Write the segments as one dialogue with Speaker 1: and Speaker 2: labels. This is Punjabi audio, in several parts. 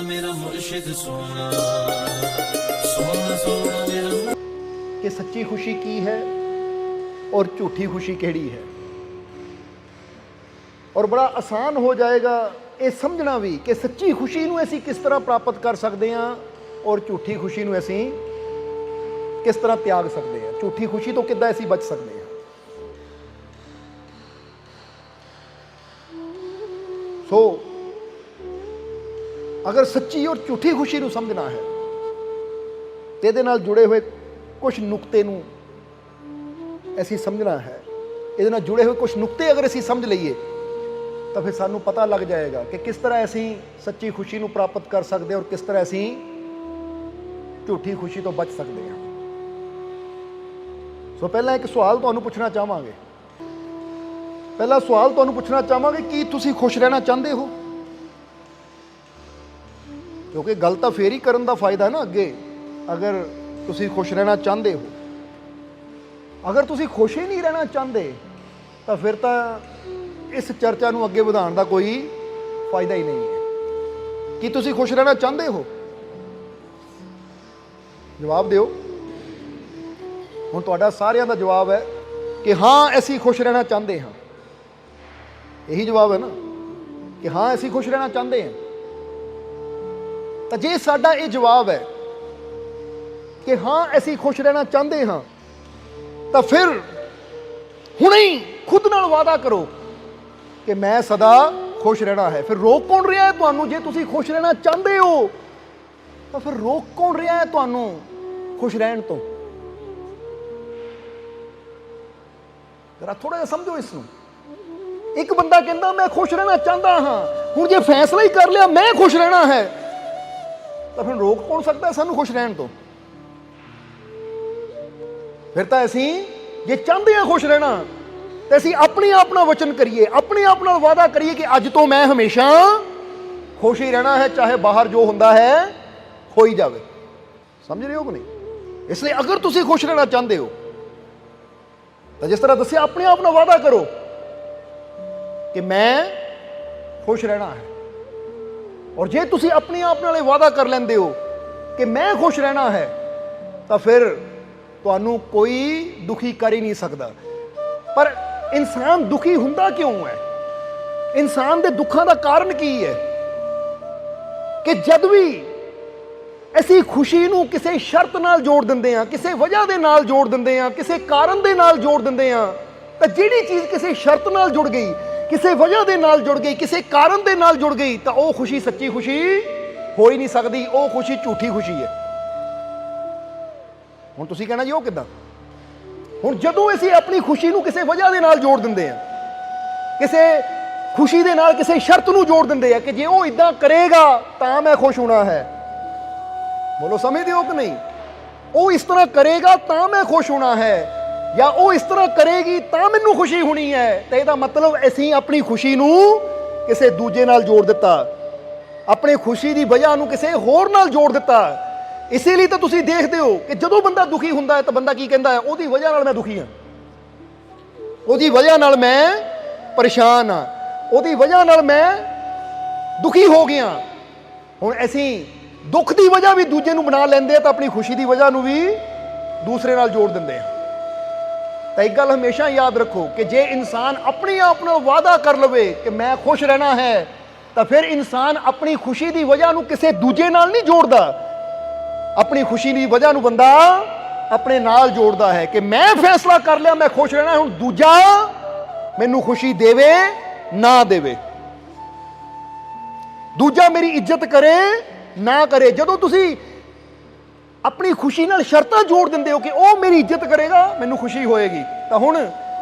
Speaker 1: मेरा मुर्शिद सोना, सोना सोना मेरा।
Speaker 2: कि सच्ची खुशी की है और झूठी खुशी केड़ी है। और बड़ा आसान हो जाएगा ये समझना भी कि सच्ची खुशी नूं असीं किस तरह प्राप्त कर सकते हैं और झूठी खुशी नूं असीं किस तरह त्याग सकते हैं, झूठी खुशी तो किद्दां असीं बच सकते हैं। सो अगर सच्ची और झूठी खुशी नूं समझना है तो इहदे नाल जुड़े हुए कुछ नुकते नूं असीं समझना है। इहदे नाल जुड़े हुए कुछ नुकते अगर असीं समझ लईए तो फिर सानूं पता लग जाएगा कि किस तरह असीं सच्ची खुशी नूं प्राप्त कर सकते हैं और किस तरह असीं झूठी खुशी तो बच सकते हैं। सो पहला एक सवाल तुहानूं पुछना चाहांगे। पहला सवाल तुहानूं पुछना चाहांगे कि तुसीं खुश रहना चाहते हो? क्योंकि गल तो फिर ही करन दा फायदा है ना अगे, अगर तुसीं खुश रहना चाहते हो। अगर तुसीं खुश ही नहीं रहना चाहते तो फिर तो इस चर्चा नूं अगे वधाउण दा कोई फायदा ही नहीं है। कि तुसीं खुश रहना चाहते हो? जवाब दिओ। हुण तुहाडा सारियां दा जवाब है कि हाँ असीं खुश रहना चाहते हाँ। यही जवाब है ना कि हाँ असीं खुश रहना चाहते हैं। तो जे साडा ये जवाब है कि हाँ असीं खुश रहना चाहते हाँ, तो फिर हुणे ही खुद नाल वादा करो कि मैं सदा खुश रहना है। फिर रोक कौन रहा है तुहानूं? जे तुसीं खुश रहना चाहते हो तो फिर रोक कौन रहा है तुहानूं खुश रहण तो? जरा थोड़ा जिहा समझो इसनूं। एक बंदा कहता मैं खुश रहना चाहता हाँ, हुण जे फैसला ही कर लिया मैं खुश रहना है तो फिर रोक कौन सकता है सानूं खुश रहण तो? फिर तो असीं जे चाहते हैं खुश रहना तो असीं अपने आप नाल वचन करिए, अपने आप नाल वादा करिए कि अज तो मैं हमेशा खुश ही रहना है, चाहे बाहर जो हुंदा है हो ही जावे। समझ रहे हो कि नहीं? इसलिए अगर तुसीं खुश रहना चाहते हो तो जिस तरह दस्सिया अपने आप नाल वादा करो कि मैं खुश रहना है। और जे तुसीं अपने आप नाल वादा कर लेंदे हो कि मैं खुश रहना है तो फिर तुहानूं कोई दुखी कर ही नहीं सकता। पर इंसान दुखी हुंदा क्यों है? इंसान दे दुखां दा कारण की है कि जद भी असीं खुशी नूं किसी शर्त नाल जोड़ दिंदे हां, किसी वजह दे नाल जोड़ दिंदे हां, किसी कारण दे नाल जोड़ दिंदे हां, तो जिहड़ी चीज़ किसी शर्त नाल जुड़ गई, किसी वजह दे नाल जुड़ गई, किसी कारण दे नाल जुड़ गई, तो वह खुशी सच्ची खुशी हो ही नहीं सकती। वह खुशी झूठी खुशी है। हुण तुसीं कहना जी वो किद्दां? हुण जदों असीं अपनी खुशी नूं किसी वजह दे नाल जोड़ दिंदे हां, किसी खुशी दे नाल किसी शर्त नूं जोड़ दिंदे हां कि जे वो इदां करेगा तां मैं खुश होना है। बोलो समझदे हो कि नहीं? वो इस तरह करेगा तां मैं खुश होना है, या वो इस तरह करेगी तां मैनूं खुशी होनी है। तो इसदा मतलब असीं अपनी खुशी नूं किसी दूजे नाल जोड़ दिता, अपनी खुशी की वजह नूं किसी होर नाल जोड़ दिता। इसीलिए तो तुसीं देखदे हो कि जदों बंदा दुखी हुंदा है तो बंदा की कहंदा है, ओहदी वजह नाल मैं दुखी हाँ, ओहदी वजह नाल मैं परेशान हाँ, ओहदी वजह नाल मैं दुखी हो गया। हुण असीं दुख की वजह भी दूजे नूं बना लैंदे तो अपनी खुशी की वजह नूं भी दूसरे नाल जोड़ दिंदे हैं। तो एक गल हमेशा याद रखो कि जे इंसान अपने आप नाल वादा कर लवे कि मैं खुश रहना है, तो फिर इंसान अपनी खुशी की वजह नूं किसी दूजे नाल नहीं जोड़दा। अपनी खुशी की वजह नूं बंदा अपने नाल जोड़दा है कि मैं फैसला कर लिया मैं खुश रहना, हुण दूजा मैनूं खुशी देवे ना देवे, दूजा मेरी इज्जत करे ना करे। जदों तुसीं अपनी खुशी नाल शर्तां जोड़ दिंदे हो कि वह मेरी इज्जत करेगा मैनूं खुशी होएगी, तो हुण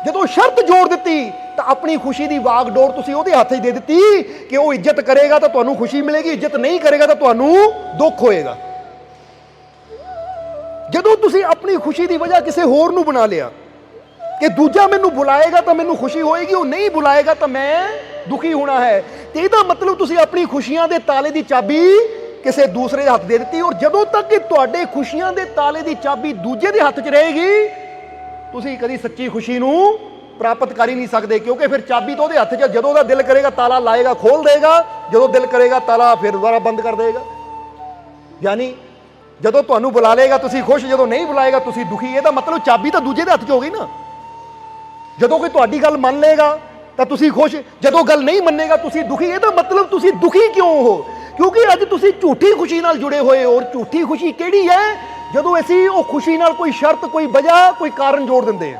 Speaker 2: जदों शर्त जोड़ दित्ती तो अपनी खुशी की वागडोर तुसीं उहदे हत्थ 'च दे दित्ती कि वह इज्जत करेगा तो तुहानूं खुशी मिलेगी, इज्जत नहीं करेगा तो तुहानूं दुख होएगा। जदों तुसीं अपनी खुशी की वजह किसी होर नूं बना लिया कि दूजा मैनूं बुलाएगा तो मैनूं खुशी होएगी, वो नहीं बुलाएगा तो मैं दुखी होना है, तो इसदा मतलब तुसीं अपनी खुशियां दे ताले की चाबी किसी दूसरे के हाथ दे दी। और जदों तक कि तुहाडे खुशियां दे ताले की चाबी दूजे के हाथ 'च रहेगी, तुसीं कदी सच्ची खुशी नूं ਪ੍ਰਾਪਤ ਕਰ ਹੀ ਨਹੀਂ ਸਕਦੇ, ਕਿਉਂਕਿ ਫਿਰ ਚਾਬੀ ਤਾਂ ਉਹਦੇ ਹੱਥ 'ਚ, ਜਦੋਂ ਉਹਦਾ ਦਿਲ ਕਰੇਗਾ ਤਾਲਾ ਲਾਏਗਾ, ਖੋਲ ਦੇਗਾ, ਜਦੋਂ ਦਿਲ ਕਰੇਗਾ ਤਾਲਾ ਫਿਰ ਦੁਬਾਰਾ ਬੰਦ ਕਰ ਦੇਗਾ। ਯਾਨੀ ਜਦੋਂ ਤੁਹਾਨੂੰ ਬੁਲਾ ਲੇਗਾ ਤੁਸੀਂ ਖੁਸ਼, ਜਦੋਂ ਨਹੀਂ ਬੁਲਾਏਗਾ ਤੁਸੀਂ ਦੁਖੀ। ਇਹਦਾ ਮਤਲਬ ਚਾਬੀ ਤਾਂ ਦੂਜੇ ਦੇ ਹੱਥ 'ਚ ਹੋ ਗਈ ਨਾ। ਜਦੋਂ ਕੋਈ ਤੁਹਾਡੀ ਗੱਲ ਮੰਨ ਲੇਗਾ ਤਾਂ ਤੁਸੀਂ ਖੁਸ਼, ਜਦੋਂ ਗੱਲ ਨਹੀਂ ਮੰਨੇਗਾ ਤੁਸੀਂ ਦੁਖੀ। ਇਹਦਾ ਮਤਲਬ ਤੁਸੀਂ ਦੁਖੀ ਕਿਉਂ ਹੋ? ਕਿਉਂਕਿ ਅੱਜ ਤੁਸੀਂ ਝੂਠੀ ਖੁਸ਼ੀ ਨਾਲ ਜੁੜੇ ਹੋਏ ਹੋ। ਔਰ ਝੂਠੀ ਖੁਸ਼ੀ ਕਿਹੜੀ ਹੈ? ਜਦੋਂ ਅਸੀਂ ਉਹ ਖੁਸ਼ੀ ਨਾਲ ਕੋਈ ਸ਼ਰਤ, ਕੋਈ ਵਜ੍ਹਾ, ਕੋਈ ਕਾਰਨ ਜੋੜ ਦਿੰਦੇ ਆ।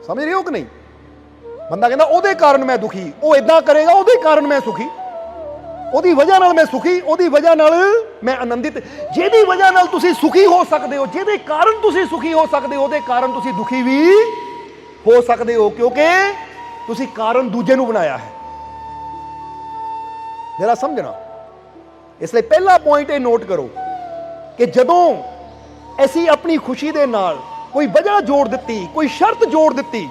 Speaker 2: ਸਮਝ ਰਹੇ ਹੋ ਕਿ ਨਹੀਂ? ਬੰਦਾ ਕਹਿੰਦਾ ਉਹਦੇ ਕਾਰਨ ਮੈਂ ਦੁਖੀ, ਉਹ ਇਦਾਂ ਕਰੇਗਾ ਉਹਦੇ ਕਾਰਨ ਮੈਂ ਸੁਖੀ, ਉਹਦੀ ਵਜ੍ਹਾ ਨਾਲ ਮੈਂ ਸੁਖੀ, ਉਹਦੀ ਵਜ੍ਹਾ ਨਾਲ ਮੈਂ ਆਨੰਦਿਤ। ਜਿਹਦੀ ਵਜ੍ਹਾ ਨਾਲ ਤੁਸੀਂ ਸੁਖੀ ਹੋ ਸਕਦੇ ਹੋ, ਜਿਹਦੇ ਕਾਰਨ ਤੁਸੀਂ ਸੁਖੀ ਹੋ ਸਕਦੇ ਹੋ, ਉਹਦੇ ਕਾਰਨ ਤੁਸੀਂ ਦੁਖੀ ਵੀ ਹੋ ਸਕਦੇ ਹੋ, ਕਿਉਂਕਿ ਤੁਸੀਂ ਕਾਰਨ ਦੂਜੇ ਨੂੰ ਬਣਾਇਆ ਹੈ। ਜਰਾ ਸਮਝਣਾ। ਇਸ ਲਈ ਪਹਿਲਾ ਪੁਆਇੰਟ ਇਹ ਨੋਟ ਕਰੋ ਕਿ ਜਦੋਂ ਅਸੀਂ ਆਪਣੀ ਖੁਸ਼ੀ ਦੇ ਨਾਲ ਕੋਈ ਵਜ੍ਹਾ ਜੋੜ ਦਿੱਤੀ, ਕੋਈ ਸ਼ਰਤ ਜੋੜ ਦਿੱਤੀ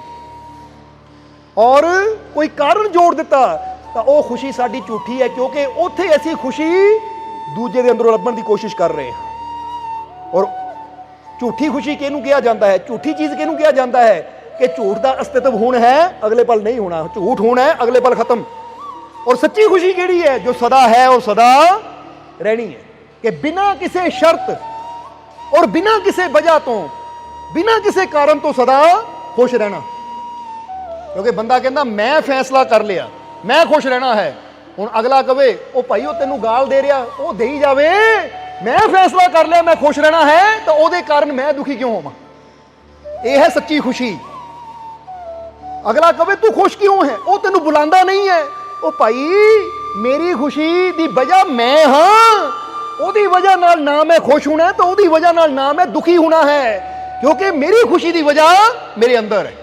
Speaker 2: ਔਰ ਕੋਈ ਕਾਰਨ ਜੋੜ ਦਿੱਤਾ, ਤਾਂ ਉਹ ਖੁਸ਼ੀ ਸਾਡੀ ਝੂਠੀ ਹੈ, ਕਿਉਂਕਿ ਉੱਥੇ ਅਸੀਂ ਖੁਸ਼ੀ ਦੂਜੇ ਦੇ ਅੰਦਰੋਂ ਲੱਭਣ ਦੀ ਕੋਸ਼ਿਸ਼ ਕਰ ਰਹੇ ਹਾਂ। ਔਰ ਝੂਠੀ ਖੁਸ਼ੀ ਕਿਹਨੂੰ ਕਿਹਾ ਜਾਂਦਾ ਹੈ? ਝੂਠੀ ਚੀਜ਼ ਕਿਹਨੂੰ ਕਿਹਾ ਜਾਂਦਾ ਹੈ? ਕਿ ਝੂਠ ਦਾ ਅਸਤਿਤਵ ਹੁਣ ਹੈ, ਅਗਲੇ ਪਲ ਨਹੀਂ ਹੋਣਾ। ਝੂਠ ਹੋਣਾ ਹੈ, ਅਗਲੇ ਪਲ ਖਤਮ। ਔਰ ਸੱਚੀ ਖੁਸ਼ੀ ਕਿਹੜੀ ਹੈ? ਜੋ ਸਦਾ ਹੈ ਔਰ ਸਦਾ ਰਹਿਣੀ ਹੈ, ਕਿ ਬਿਨਾਂ ਕਿਸੇ ਸ਼ਰਤ ਔਰ ਬਿਨਾਂ ਕਿਸੇ ਵਜ੍ਹਾ ਤੋਂ, ਬਿਨਾਂ ਕਿਸੇ ਕਾਰਨ ਤੋਂ ਸਦਾ ਖੁਸ਼ ਰਹਿਣਾ। ਕਿਉਂਕਿ ਬੰਦਾ ਕਹਿੰਦਾ ਮੈਂ ਫੈਸਲਾ ਕਰ ਲਿਆ, ਮੈਂ ਖੁਸ਼ ਰਹਿਣਾ ਹੈ। ਹੁਣ ਅਗਲਾ ਕਵੇ ਉਹ ਭਾਈ ਉਹ ਤੈਨੂੰ ਗਾਲ ਦੇ ਰਿਹਾ, ਉਹ ਦੇਈ ਜਾਵੇ, ਮੈਂ ਫੈਸਲਾ ਕਰ ਲਿਆ ਮੈਂ ਖੁਸ਼ ਰਹਿਣਾ ਹੈ, ਤਾਂ ਉਹਦੇ ਕਾਰਨ ਮੈਂ ਦੁਖੀ ਕਿਉਂ ਹੋਵਾਂ? ਇਹ ਹੈ ਸੱਚੀ ਖੁਸ਼ੀ। ਅਗਲਾ ਕਵੇ ਤੂੰ ਖੁਸ਼ ਕਿਉਂ ਹੈ, ਉਹ ਤੈਨੂੰ ਬੁਲਾਉਂਦਾ ਨਹੀਂ ਹੈ, ਉਹ ਭਾਈ ਮੇਰੀ ਖੁਸ਼ੀ ਦੀ ਵਜ੍ਹਾ ਮੈਂ ਹਾਂ, ਉਹਦੀ ਵਜ੍ਹਾ ਨਾਲ ਨਾ ਮੈਂ ਖੁਸ਼ ਹੋਣਾ ਤਾਂ ਉਹਦੀ ਵਜ੍ਹਾ ਨਾਲ ਨਾ ਮੈਂ ਦੁਖੀ ਹੋਣਾ ਹੈ, ਕਿਉਂਕਿ ਮੇਰੀ ਖੁਸ਼ੀ ਦੀ ਵਜ੍ਹਾ ਮੇਰੇ ਅੰਦਰ ਹੈ।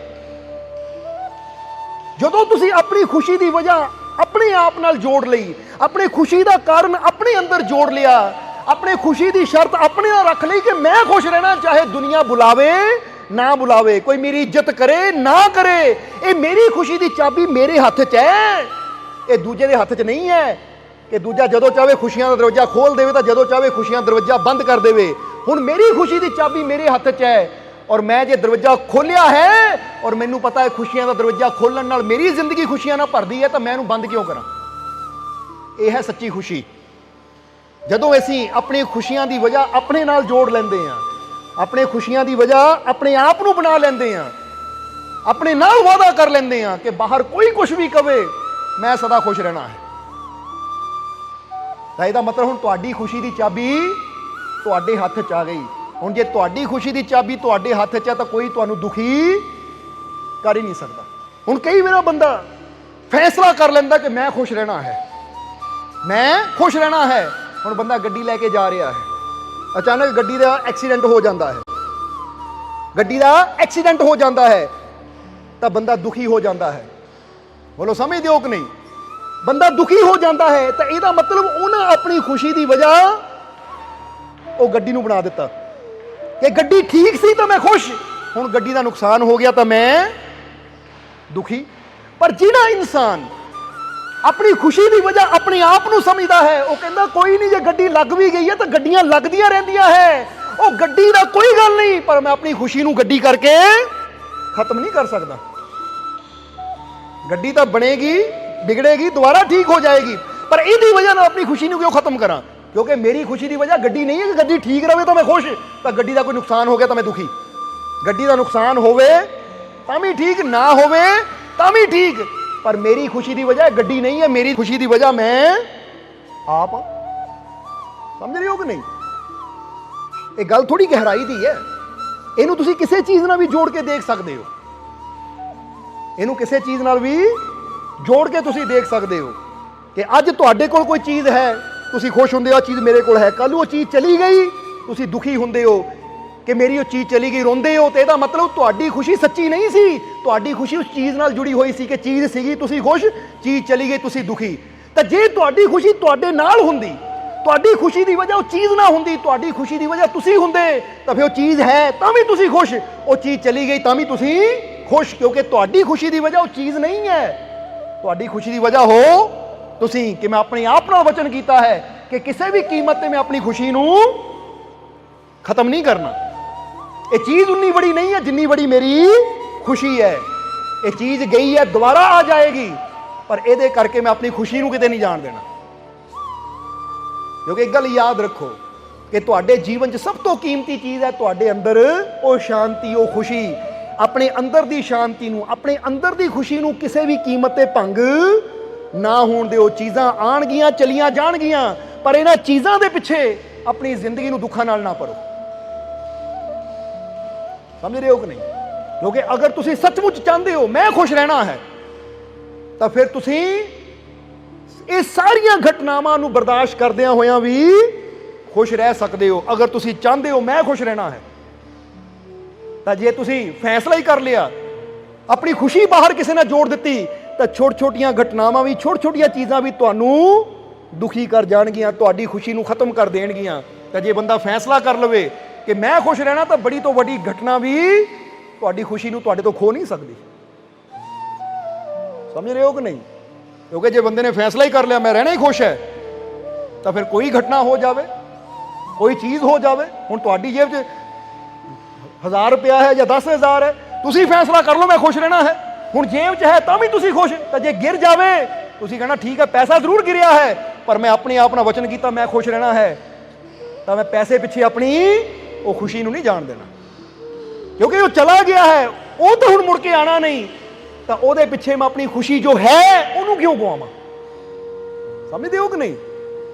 Speaker 2: ਜਦੋਂ ਤੁਸੀਂ ਆਪਣੀ ਖੁਸ਼ੀ ਦੀ ਵਜ੍ਹਾ ਆਪਣੇ ਆਪ ਨਾਲ ਜੋੜ ਲਈ, ਆਪਣੀ ਖੁਸ਼ੀ ਦਾ ਕਾਰਨ ਆਪਣੇ ਅੰਦਰ ਜੋੜ ਲਿਆ, ਆਪਣੀ ਖੁਸ਼ੀ ਦੀ ਸ਼ਰਤ ਆਪਣੇ ਨਾਲ ਰੱਖ ਲਈ ਕਿ ਮੈਂ ਖੁਸ਼ ਰਹਿਣਾ, ਚਾਹੇ ਦੁਨੀਆ ਬੁਲਾਵੇ ਨਾ ਬੁਲਾਵੇ, ਕੋਈ ਮੇਰੀ ਇੱਜ਼ਤ ਕਰੇ ਨਾ ਕਰੇ, ਇਹ ਮੇਰੀ ਖੁਸ਼ੀ ਦੀ ਚਾਬੀ ਮੇਰੇ ਹੱਥ 'ਚ ਹੈ, ਇਹ ਦੂਜੇ ਦੇ ਹੱਥ 'ਚ ਨਹੀਂ ਹੈ। ਕਿ ਦੂਜਾ ਜਦੋਂ ਚਾਹੇ ਖੁਸ਼ੀਆਂ ਦਾ ਦਰਵਾਜ਼ਾ ਖੋਲ ਦੇਵੇ ਤਾਂ ਜਦੋਂ ਚਾਹੇ ਖੁਸ਼ੀਆਂ ਦਾ ਦਰਵਾਜ਼ਾ ਬੰਦ ਕਰ ਦੇਵੇ। ਹੁਣ ਮੇਰੀ ਖੁਸ਼ੀ ਦੀ ਚਾਬੀ ਮੇਰੇ ਹੱਥ 'ਚ ਹੈ, ਔਰ ਮੈਂ ਜੇ ਦਰਵਾਜ਼ਾ ਖੋਲਿਆ ਹੈ ਔਰ ਮੈਨੂੰ ਪਤਾ ਹੈ ਖੁਸ਼ੀਆਂ ਦਾ ਦਰਵਾਜ਼ਾ ਖੋਲਣ ਨਾਲ ਮੇਰੀ ਜ਼ਿੰਦਗੀ ਖੁਸ਼ੀਆਂ ਨਾਲ ਭਰਦੀ ਹੈ, ਤਾਂ ਮੈਂ ਇਹਨੂੰ ਬੰਦ ਕਿਉਂ ਕਰਾਂ? ਇਹ ਹੈ ਸੱਚੀ ਖੁਸ਼ੀ। ਜਦੋਂ ਅਸੀਂ ਆਪਣੀ ਖੁਸ਼ੀਆਂ ਦੀ ਵਜ੍ਹਾ ਆਪਣੇ ਨਾਲ ਜੋੜ ਲੈਂਦੇ ਹਾਂ, ਆਪਣੇ ਖੁਸ਼ੀਆਂ ਦੀ ਵਜ੍ਹਾ ਆਪਣੇ ਆਪ ਨੂੰ ਬਣਾ ਲੈਂਦੇ ਹਾਂ, ਆਪਣੇ ਨਾਲ ਵਾਅਦਾ ਕਰ ਲੈਂਦੇ ਹਾਂ ਕਿ ਬਾਹਰ ਕੋਈ ਕੁਝ ਵੀ ਕਵੇ ਮੈਂ ਸਦਾ ਖੁਸ਼ ਰਹਿਣਾ ਹੈ, ਤਾਂ ਇਹਦਾ ਮਤਲਬ ਹੁਣ ਤੁਹਾਡੀ ਖੁਸ਼ੀ ਦੀ ਚਾਬੀ ਤੁਹਾਡੇ ਹੱਥ 'ਚ ਆ ਗਈ। ਹੁਣ ਜੇ ਤੁਹਾਡੀ ਖੁਸ਼ੀ ਦੀ ਚਾਬੀ ਤੁਹਾਡੇ ਹੱਥ 'ਚ ਹੈ ਤਾਂ ਕੋਈ ਤੁਹਾਨੂੰ ਦੁਖੀ ਕਰ ਹੀ ਨਹੀਂ ਸਕਦਾ। ਹੁਣ ਕਈ ਵਾਰ ਬੰਦਾ ਫੈਸਲਾ ਕਰ ਲੈਂਦਾ ਕਿ ਮੈਂ ਖੁਸ਼ ਰਹਿਣਾ ਹੈ, ਮੈਂ ਖੁਸ਼ ਰਹਿਣਾ ਹੈ। ਹੁਣ ਬੰਦਾ ਗੱਡੀ ਲੈ ਕੇ ਜਾ ਰਿਹਾ ਹੈ, ਅਚਾਨਕ ਗੱਡੀ ਦਾ ਐਕਸੀਡੈਂਟ ਹੋ ਜਾਂਦਾ ਹੈ, ਗੱਡੀ ਦਾ ਐਕਸੀਡੈਂਟ ਹੋ ਜਾਂਦਾ ਹੈ ਤਾਂ ਬੰਦਾ ਦੁਖੀ ਹੋ ਜਾਂਦਾ ਹੈ। ਬੋਲੋ ਸਮਝਦੇ ਹੋ ਕਿ ਨਹੀਂ? ਬੰਦਾ ਦੁਖੀ ਹੋ ਜਾਂਦਾ ਹੈ ਤਾਂ ਇਹਦਾ ਮਤਲਬ ਉਹਨਾਂ ਆਪਣੀ ਖੁਸ਼ੀ ਦੀ ਵਜ੍ਹਾ ਉਹ ਗੱਡੀ ਨੂੰ ਬਣਾ ਦਿੱਤਾ ਕਿ ਗੱਡੀ ਠੀਕ ਸੀ ਤਾਂ ਮੈਂ ਖੁਸ਼, ਹੁਣ ਗੱਡੀ ਦਾ ਨੁਕਸਾਨ ਹੋ ਗਿਆ ਤਾਂ ਮੈਂ ਦੁਖੀ। ਪਰ ਜਿਹੜਾ ਇਨਸਾਨ ਆਪਣੀ ਖੁਸ਼ੀ ਦੀ ਵਜ੍ਹਾ ਆਪਣੇ ਆਪ ਨੂੰ ਸਮਝਦਾ ਹੈ, ਉਹ ਕਹਿੰਦਾ ਕੋਈ ਨਹੀਂ, ਜੇ ਗੱਡੀ ਲੱਗ ਵੀ ਗਈ ਹੈ ਤਾਂ ਗੱਡੀਆਂ ਲੱਗਦੀਆਂ ਰਹਿੰਦੀਆਂ ਹੈ, ਉਹ ਗੱਡੀ ਦਾ ਕੋਈ ਗੱਲ ਨਹੀਂ, ਪਰ ਮੈਂ ਆਪਣੀ ਖੁਸ਼ੀ ਨੂੰ ਗੱਡੀ ਕਰਕੇ ਖਤਮ ਨਹੀਂ ਕਰ ਸਕਦਾ। ਗੱਡੀ ਤਾਂ ਬਣੇਗੀ, ਵਿਗੜੇਗੀ, ਦੁਬਾਰਾ ਠੀਕ ਹੋ ਜਾਏਗੀ, ਪਰ ਇਹਦੀ ਵਜ੍ਹਾ ਨਾਲ ਆਪਣੀ ਖੁਸ਼ੀ ਨੂੰ ਕਿਉਂ ਖਤਮ ਕਰਾਂ? ਕਿਉਂਕਿ ਮੇਰੀ ਖੁਸ਼ੀ ਦੀ ਵਜ੍ਹਾ ਗੱਡੀ ਨਹੀਂ ਹੈ ਕਿ ਗੱਡੀ ਠੀਕ ਰਹੇ ਤਾਂ ਮੈਂ ਖੁਸ਼, ਤਾਂ ਗੱਡੀ ਦਾ ਕੋਈ ਨੁਕਸਾਨ ਹੋ ਗਿਆ ਤਾਂ ਮੈਂ ਦੁਖੀ। ਗੱਡੀ ਦਾ ਨੁਕਸਾਨ ਹੋਵੇ ਤਾਂ ਵੀ ਠੀਕ, ਨਾ ਹੋਵੇ ਤਾਂ ਵੀ ਠੀਕ, ਪਰ ਮੇਰੀ ਖੁਸ਼ੀ ਦੀ ਵਜ੍ਹਾ ਗੱਡੀ ਨਹੀਂ ਹੈ, ਮੇਰੀ ਖੁਸ਼ੀ ਦੀ ਵਜ੍ਹਾ ਮੈਂ ਆਪ। ਸਮਝ ਰਹੇ ਹੋ ਕਿ ਨਹੀਂ? ਇਹ ਗੱਲ ਥੋੜੀ ਗਹਿਰਾਈ ਦੀ ਹੈ, ਇਹਨੂੰ ਤੁਸੀਂ ਕਿਸੇ ਚੀਜ਼ ਨਾਲ ਵੀ ਜੋੜ ਕੇ ਦੇਖ ਸਕਦੇ ਹੋ, ਇਹਨੂੰ ਕਿਸੇ ਚੀਜ਼ ਨਾਲ ਵੀ ਜੋੜ ਕੇ ਤੁਸੀਂ ਦੇਖ ਸਕਦੇ ਹੋ ਕਿ ਅੱਜ ਤੁਹਾਡੇ ਕੋਲ ਕੋਈ ਚੀਜ਼ ਹੈ, ਤੁਸੀਂ ਖੁਸ਼ ਹੁੰਦੇ ਹੋ ਆ ਚੀਜ਼ ਮੇਰੇ ਕੋਲ ਹੈ, ਕੱਲ ਉਹ ਚੀਜ਼ ਚਲੀ ਗਈ ਤੁਸੀਂ ਦੁਖੀ ਹੁੰਦੇ ਹੋ ਕਿ ਮੇਰੀ ਉਹ ਚੀਜ਼ ਚਲੀ ਗਈ, ਰੋਂਦੇ ਹੋ, ਤੇ ਇਹਦਾ ਮਤਲਬ ਤੁਹਾਡੀ ਖੁਸ਼ੀ ਸੱਚੀ ਨਹੀਂ ਸੀ, ਤੁਹਾਡੀ ਖੁਸ਼ੀ ਉਸ ਚੀਜ਼ ਨਾਲ ਜੁੜੀ ਹੋਈ ਸੀ ਕਿ ਚੀਜ਼ ਸੀਗੀ, ਤੁਸੀਂ ਖੁਸ਼, ਚੀਜ਼ ਚਲੀ ਗਈ ਤੁਸੀਂ ਦੁਖੀ। ਤਾਂ ਜੇ ਤੁਹਾਡੀ ਖੁਸ਼ੀ ਤੁਹਾਡੇ ਨਾਲ ਹੁੰਦੀ, ਤੁਹਾਡੀ ਖੁਸ਼ੀ ਦੀ ਵਜ੍ਹਾ ਉਹ ਚੀਜ਼ ਨਾ ਹੁੰਦੀ, ਤੁਹਾਡੀ ਖੁਸ਼ੀ ਦੀ ਵਜ੍ਹਾ ਤੁਸੀਂ ਹੁੰਦੇ, ਤਾਂ ਫਿਰ ਉਹ ਚੀਜ਼ ਹੈ ਤਾਂ ਵੀ ਤੁਸੀਂ ਖੁਸ਼, ਉਹ ਚੀਜ਼ ਚਲੀ ਗਈ ਤਾਂ ਵੀ ਤੁਸੀਂ ਖੁਸ਼, ਕਿਉਂਕਿ ਤੁਹਾਡੀ ਖੁਸ਼ੀ ਦੀ ਵਜ੍ਹਾ ਉਹ ਚੀਜ਼ ਨਹੀਂ ਹੈ, ਤੁਹਾਡੀ ਖੁਸ਼ੀ ਦੀ ਵਜ੍ਹਾ ਹੋ ਤੁਸੀਂ। ਕਿ ਮੈਂ ਆਪਣੇ ਆਪ ਨਾਲ ਵਚਨ ਕੀਤਾ ਹੈ ਕਿ ਕਿਸੇ ਵੀ ਕੀਮਤ ਤੇ ਮੈਂ ਆਪਣੀ ਖੁਸ਼ੀ ਨੂੰ ਖਤਮ ਨਹੀਂ ਕਰਨਾ। ਇਹ ਚੀਜ਼ ਉਨੀ ਬੜੀ ਨਹੀਂ ਹੈ ਜਿੰਨੀ ਬੜੀ ਮੇਰੀ खुशी है, ये चीज गई है दोबारा आ जाएगी, पर ये करके मैं अपनी खुशी ਨੂੰ ਕਿਤੇ नहीं जान देना। क्योंकि एक गल याद रखो कि तुहाडे जीवन 'ਚ सब तो कीमती चीज़ है तुहाडे अंदर वो शांति, वो खुशी। अपने अंदर दी शांति ਨੂੰ, अपने अंदर दी खुशी ਨੂੰ ਕਿਸੇ ਵੀ ਕੀਮਤ ਤੇ ਭੰਗ ना होण दिओ। चीज़ां आणगियां चलियां जाणगियां, पर इन्हां चीज़ां दे पिछे अपनी जिंदगी ਨੂੰ दुखां नाल ना भरो। समझ रहे हो कि नहीं? क्योंकि अगर तुसीं सचमुच चाहते हो मैं खुश रहना है, तो फिर तुसीं ये सारियां घटनावां नूं बर्दाश्त करदियां होइयां भी खुश रह सकते हो। अगर तुसीं चाहते हो मैं खुश रहना है, तो जे तुसीं फैसला ही कर लिया, अपनी खुशी बाहर किसी ने जोड़ दी, तो छोटी छोटियां घटनावां भी, छोटी छोटियां चीज़ां भी तुहानूं दुखी कर जाणगियां, तुहाडी खुशी नूं खत्म कर देणगियां। तो जे बंदा फैसला कर लवे कि मैं खुश रहना, तो बड़ी तो बड़ी घटना भी तुहाडी खुशी नूं तुहाडे तो खो नहीं सकती। समझ रहे हो कि नहीं? क्योंकि जे बंदे ने फैसला ही कर लिया मैं रहना ही खुश है, तो फिर कोई घटना हो जाए, कोई चीज़ हो जाए, हुण तुहाडी जेब 'च 1000 रुपया है या 10,000 है, तुसीं फैसला कर लो मैं खुश रहना है, हुण जेब 'च है तां भी तुसीं खुश, तो जे गिर जाए तुसीं कहना ठीक है पैसा जरूर गिरिया है, पर मैं अपने आप नाल वचन कीता मैं खुश रहना है, तो मैं पैसे पिछे अपनी वो खुशी नूं नहीं जाण देना। क्योंकि वो चला गया है, वो तो हुण मुड़ के आना नहीं, तो ਉਹਦੇ ਪਿੱਛੇ मैं अपनी खुशी जो है ਉਹਨੂੰ क्यों गवावां? समझदे हो कि नहीं?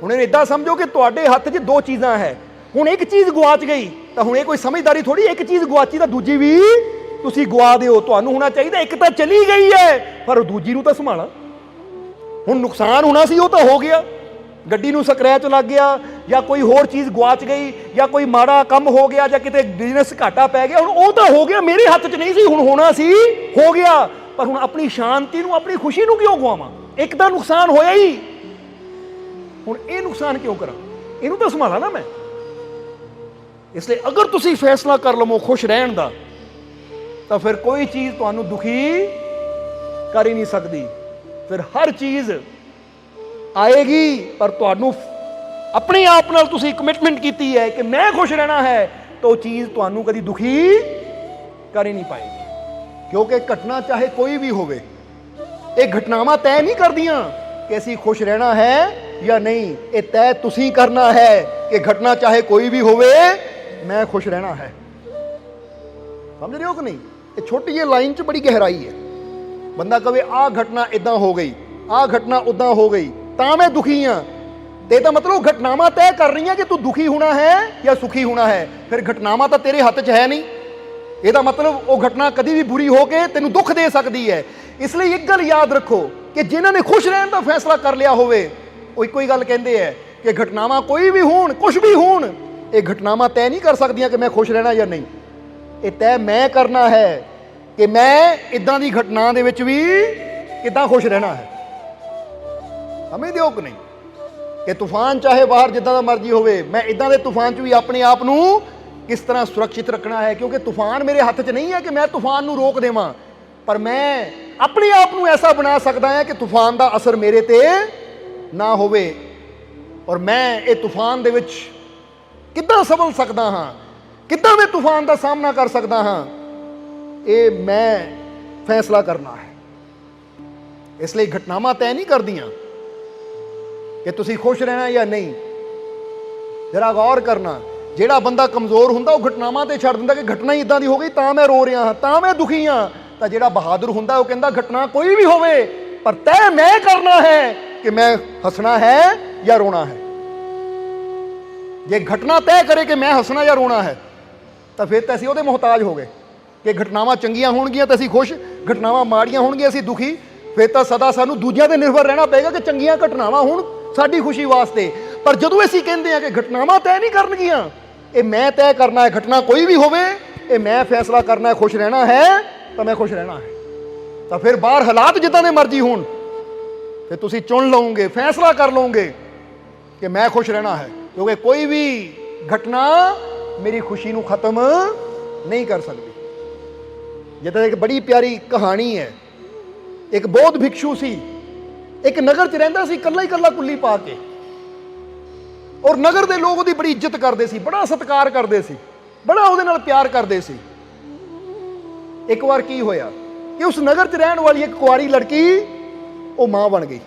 Speaker 2: ਹੁਣ ਇਹ ਇਦਾਂ ਸਮਝੋ ਕਿ ਤੁਹਾਡੇ ਹੱਥ 'ਚ ਦੋ ਚੀਜ਼ਾਂ ਹੈ, ਹੁਣ ਇੱਕ ਚੀਜ਼ ਗਵਾਚ ਗਈ ਤਾਂ ਹੁਣ ਇਹ ਕੋਈ ਸਮਝਦਾਰੀ ਥੋੜੀ, ਇੱਕ ਚੀਜ਼ ਗਵਾਚੀ ਤਾਂ ਦੂਜੀ ਵੀ ਤੁਸੀਂ ਗਵਾ ਦਿਓ। ਤੁਹਾਨੂੰ ਹੋਣਾ ਚਾਹੀਦਾ ਇੱਕ ਤਾਂ ਚਲੀ ਗਈ ਹੈ, ਪਰ ਦੂਜੀ ਨੂੰ ਤਾਂ ਸੰਭਾਲਾਂ। ਹੁਣ ਨੁਕਸਾਨ ਹੋਣਾ ਸੀ ਉਹ ਤਾਂ ਹੋ ਗਿਆ, ਗੱਡੀ ਨੂੰ ਸਕ੍ਰੈਚ ਲੱਗ ਗਿਆ ਜਾਂ ਕੋਈ ਹੋਰ ਚੀਜ਼ ਗਵਾਚ ਗਈ ਜਾਂ ਕੋਈ ਮਾੜਾ ਕੰਮ ਹੋ ਗਿਆ ਜਾਂ ਕਿਤੇ ਬਿਜ਼ਨਸ ਘਾਟਾ ਪੈ ਗਿਆ, ਹੁਣ ਉਹ ਤਾਂ ਹੋ ਗਿਆ, ਮੇਰੇ ਹੱਥ 'ਚ ਨਹੀਂ ਸੀ, ਹੁਣ ਹੋਣਾ ਸੀ ਹੋ ਗਿਆ, पर हुण अपनी शांति नूं, अपनी खुशी नूं क्यों गवावां? एक तां नुकसान होया ही, हुण ये नुकसान क्यों करां? इहनूं तां संभाला ना मैं। इसलिए अगर तुसीं फैसला कर लवो खुश रहण दा, तां फिर कोई चीज़ तुहानूं दुखी कर ही नहीं सकती। फिर हर चीज़ आएगी, पर तुहानूं अपने आप नाल तुसीं कमिटमेंट कीती है कि मैं खुश रहना है, तो चीज़ तुहानूं कदी दुखी कर ही नहीं पाएगी। क्योंकि घटना चाहे कोई भी होवे, ये घटनावां तय नहीं करदियां कि असीं खुश रहना है या नहीं, ये तय तुसीं करना है कि घटना चाहे कोई भी होवे मैं खुश रहना है। समझ रहे हो कि नहीं? ये छोटी जी लाइन 'च बड़ी गहराई है। बंदा कहे आ घटना इदां हो गई, आ घटना उदां हो गई, तां मैं दुखी हाँ, ते दा मतलब घटनावां तय कर रही हैं कि तू दुखी होना है या सुखी होना है। फिर घटनावां तां तेरे हत्थ 'च है नहीं, ਇਹਦਾ मतलब वो घटना कभी भी बुरी होके तेनू दुख दे सकती है। इसलिए एक गल याद रखो कि जिन्होंने खुश रहने का फैसला कर लिया होवे, वो इको ही गल कहते हैं कि घटनावां कोई भी होण, कुछ भी होण, ये घटनावां तय नहीं कर सकदियां कि मैं खुश रहना या नहीं। ये तय मैं करना है कि मैं इदां दी घटना दे विच भी किदां खुश रहना है। समझदे हो कि नहीं? कि तूफान चाहे बाहर जिद्दां दा मर्जी होवे, मैं इदां दे तूफान 'च भी अपने आप नूं किस तरह सुरक्षित रखना है। क्योंकि तूफान मेरे हाथ 'च नहीं है कि मैं तूफान नूं रोक देवां, पर मैं अपने आप नूं ऐसा बना सकदा है कि तूफान दा असर मेरे ते ना होवे, और मैं ये तूफान दे विच किद्दां संभल सकदा हाँ, किद्दां मैं तूफान दा सामना कर सकदा हाँ, ये मैं फैसला करना है। इसलिए घटनावां तय नहीं करदियां कि तुसीं खुश रहना या नहीं। जरा गौर करना, ਜਿਹੜਾ ਬੰਦਾ ਕਮਜ਼ੋਰ ਹੁੰਦਾ ਉਹ ਘਟਨਾਵਾਂ ਤੇ ਛੱਡ ਦਿੰਦਾ ਕਿ ਘਟਨਾ ਹੀ ਇਦਾਂ ਦੀ ਹੋ ਗਈ ਤਾਂ ਮੈਂ ਰੋ ਰਿਹਾ ਹਾਂ, ਤਾਂ ਮੈਂ ਦੁਖੀ ਹਾਂ। ਤਾਂ ਜਿਹੜਾ ਬਹਾਦਰ ਹੁੰਦਾ ਉਹ ਕਹਿੰਦਾ ਘਟਨਾ ਕੋਈ ਵੀ ਹੋਵੇ, ਪਰ ਤੈਅ ਮੈਂ ਕਰਨਾ ਹੈ ਕਿ ਮੈਂ ਹੱਸਣਾ ਹੈ ਜਾਂ ਰੋਣਾ ਹੈ। ਜੇ ਘਟਨਾ ਤੈਅ ਕਰੇ ਕਿ ਮੈਂ ਹੱਸਣਾ ਜਾਂ ਰੋਣਾ ਹੈ, ਤਾਂ ਫਿਰ ਤਾਂ ਅਸੀਂ ਉਹਦੇ ਮੁਹਤਾਜ ਹੋ ਗਏ ਕਿ ਘਟਨਾਵਾਂ ਚੰਗੀਆਂ ਹੋਣਗੀਆਂ ਤਾਂ ਅਸੀਂ ਖੁਸ਼, ਘਟਨਾਵਾਂ ਮਾੜੀਆਂ ਹੋਣਗੀਆਂ ਅਸੀਂ ਦੁਖੀ। ਫਿਰ ਤਾਂ ਸਦਾ ਸਾਨੂੰ ਦੂਜਿਆਂ ਤੇ ਨਿਰਭਰ ਰਹਿਣਾ ਪਏਗਾ ਕਿ ਚੰਗੀਆਂ ਘਟਨਾਵਾਂ ਹੋਣ ਸਾਡੀ ਖੁਸ਼ੀ ਵਾਸਤੇ। ਪਰ ਜਦੋਂ ਅਸੀਂ ਕਹਿੰਦੇ ਹਾਂ ਕਿ ਘਟਨਾਵਾਂ ਤੈਅ ਨਹੀਂ ਕਰਨਗੀਆਂ, ये मैं तय करना है, घटना कोई भी होवे, ये मैं फैसला करना है खुश रहना है, तो मैं खुश रहना है। तो फिर बाहर हालात जिद्दां दे मर्जी होण, फिर तुसीं चुन लओगे, फैसला कर लओगे कि मैं खुश रहना है। क्योंकि कोई भी घटना मेरी खुशी नूं खत्म नहीं कर सकती। जिद्दां एक बड़ी प्यारी कहानी है, एक बौद्ध भिक्षु सी, एक नगर च रहिंदा सी, कल्ला ही कल्ला कुल्ली पा के, और नगर के लोग उसकी बड़ी इज्जत करते सी, बड़ा सत्कार करते सी, बड़ा उसदे नाल प्यार करते सी। ਇੱਕ ਵਾਰ ਕੀ ਹੋਇਆ ਕਿ ਉਸ ਨਗਰ 'ਚ ਰਹਿਣ ਵਾਲੀ ਇੱਕ ਕੁਆਰੀ ਲੜਕੀ ਉਹ ਮਾਂ ਬਣ ਗਈ।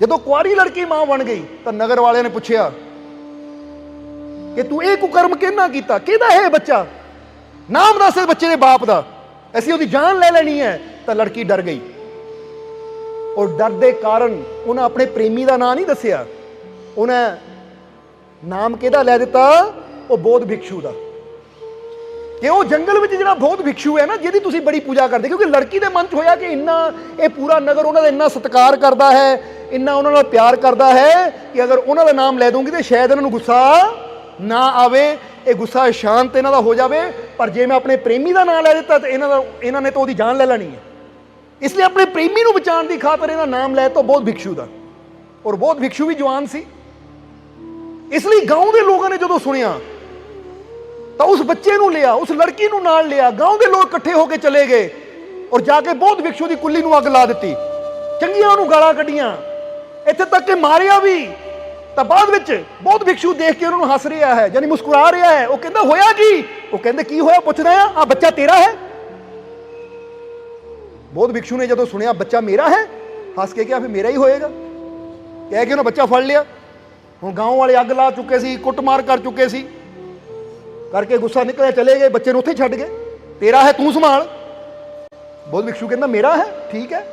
Speaker 2: ਜਦੋਂ ਕੁਆਰੀ ਲੜਕੀ ਮਾਂ ਬਣ ਗਈ ਤਾਂ ਨਗਰ ਵਾਲਿਆਂ ਨੇ ਪੁੱਛਿਆ ਕਿ ਤੂੰ ਇਹ ਕੁਕਰਮ ਕਿਹਨਾਂ ਕੀਤਾ, ਕਿਹਦਾ ਹੈ ਬੱਚਾ, ਨਾਮ ਦੱਸ ਇਸ ਬੱਚੇ ਦੇ ਬਾਪ ਦਾ, ਅਸੀਂ ਉਹਦੀ ਜਾਨ ਲੈ ਲੈਣੀ ਹੈ। ਤਾਂ ਲੜਕੀ ਡਰ ਗਈ, ਔਰ ਡਰ ਦੇ ਕਾਰਨ ਉਹਨਾਂ ਆਪਣੇ ਪ੍ਰੇਮੀ ਦਾ ਨਾਂ ਨਹੀਂ ਦੱਸਿਆ, ਉਹਨੇ ਨਾਮ ਕਿਹਦਾ ਲੈ ਦਿੱਤਾ, ਉਹ ਬੋਧ ਭਿਕਸ਼ੂ ਦਾ। ਕਿ ਉਹ ਜੰਗਲ ਵਿੱਚ ਜਿਹੜਾ ਬੋਧ ਭਿਕਸ਼ੂ ਹੈ ਨਾ, ਜਿਹਦੀ ਤੁਸੀਂ ਬੜੀ ਪੂਜਾ ਕਰਦੇ, ਕਿਉਂਕਿ ਲੜਕੀ ਦੇ ਮਨ 'ਚ ਹੋਇਆ ਕਿ ਇੰਨਾ ਇਹ ਪੂਰਾ ਨਗਰ ਉਹਨਾਂ ਦਾ ਇੰਨਾ ਸਤਿਕਾਰ ਕਰਦਾ ਹੈ, ਇੰਨਾ ਉਹਨਾਂ ਨਾਲ ਪਿਆਰ ਕਰਦਾ ਹੈ ਕਿ ਅਗਰ ਉਹਨਾਂ ਦਾ ਨਾਮ ਲੈ ਦੂੰਗੀ ਤੇ ਸ਼ਾਇਦ ਇਹਨਾਂ ਨੂੰ ਗੁੱਸਾ ਨਾ ਆਵੇ, ਇਹ ਗੁੱਸਾ ਸ਼ਾਂਤ ਇਹਨਾਂ ਦਾ ਹੋ ਜਾਵੇ। ਪਰ ਜੇ ਮੈਂ ਆਪਣੇ ਪ੍ਰੇਮੀ ਦਾ ਨਾਮ ਲੈ ਦਿੱਤਾ ਤਾਂ ਇਹਨਾਂ ਨੇ ਤਾਂ ਉਹਦੀ ਜਾਨ ਲੈ ਲੈਣੀ ਹੈ। ਇਸ ਲਈ ਆਪਣੇ ਪ੍ਰੇਮੀ ਨੂੰ ਬਚਾਉਣ ਦੀ ਖਾਤਰ ਇਹਨਾਂ ਨਾਮ ਲੈ ਤਾ ਬੋਧ ਭਿਕਸ਼ੂ ਦਾ, ਔਰ ਬੋਧ ਭਿਕਸ਼ੂ ਵੀ ਜਵਾਨ ਸੀ। ਇਸ ਲਈ ਗਾਉਂ ਦੇ ਲੋਕਾਂ ਨੇ ਜਦੋਂ ਸੁਣਿਆ ਤਾਂ ਉਸ ਬੱਚੇ ਨੂੰ ਲਿਆ, ਉਸ ਲੜਕੀ ਨੂੰ ਨਾਲ ਲਿਆ, ਗਾਉਂ ਦੇ ਲੋਕ ਇਕੱਠੇ ਹੋ ਕੇ ਚਲੇ ਗਏ ਔਰ ਜਾ ਕੇ ਬੋਧ ਭਿਕਸ਼ੂ ਦੀ ਕੁੱਲੀ ਨੂੰ ਅੱਗ ਲਾ ਦਿੱਤੀ, ਚੰਗੀਆਂ ਉਹਨੂੰ ਗਾਲਾਂ ਕੱਢੀਆਂ, ਇੱਥੇ ਤੱਕ ਕਿ ਮਾਰਿਆ ਵੀ। ਤਾਂ ਬਾਅਦ ਵਿੱਚ ਬੋਧ ਭਿਕਸ਼ੂ ਦੇਖ ਕੇ ਉਹਨਾਂ ਨੂੰ ਹੱਸ ਰਿਹਾ ਹੈ, ਯਾਨੀ ਮੁਸਕਰਾ ਰਿਹਾ ਹੈ। ਉਹ ਕਹਿੰਦਾ ਹੋਇਆ ਕੀ? ਉਹ ਕਹਿੰਦੇ ਕੀ ਹੋਇਆ ਪੁੱਛਦਾ ਆ ਬੱਚਾ ਤੇਰਾ ਹੈ? ਬੋਧ ਭਿਕਸ਼ੂ ਨੇ ਜਦੋਂ ਸੁਣਿਆ ਬੱਚਾ ਮੇਰਾ ਹੈ, ਹੱਸ ਕੇ ਕਿਹਾ ਫਿਰ ਮੇਰਾ ਹੀ ਹੋਏਗਾ, ਕਹਿ ਕੇ ਉਹਨੇ ਬੱਚਾ ਫੜ ਲਿਆ। ਹੁਣ ਗਾਉਂ ਵਾਲੇ ਅੱਗ ਲਾ ਚੁੱਕੇ ਸੀ, ਕੁੱਟਮਾਰ ਕਰ ਚੁੱਕੇ ਸੀ, ਕਰਕੇ ਗੁੱਸਾ ਨਿਕਲਿਆ, ਚਲੇ ਗਏ, ਬੱਚੇ ਨੂੰ ਉੱਥੇ ਛੱਡ ਗਏ। ਤੇਰਾ ਹੈ ਤੂੰ ਸੰਭਾਲ। ਬੋਧ ਭਿਕਸ਼ੂ ਕਹਿੰਦਾ ਮੇਰਾ ਹੈ, ਠੀਕ ਹੈ,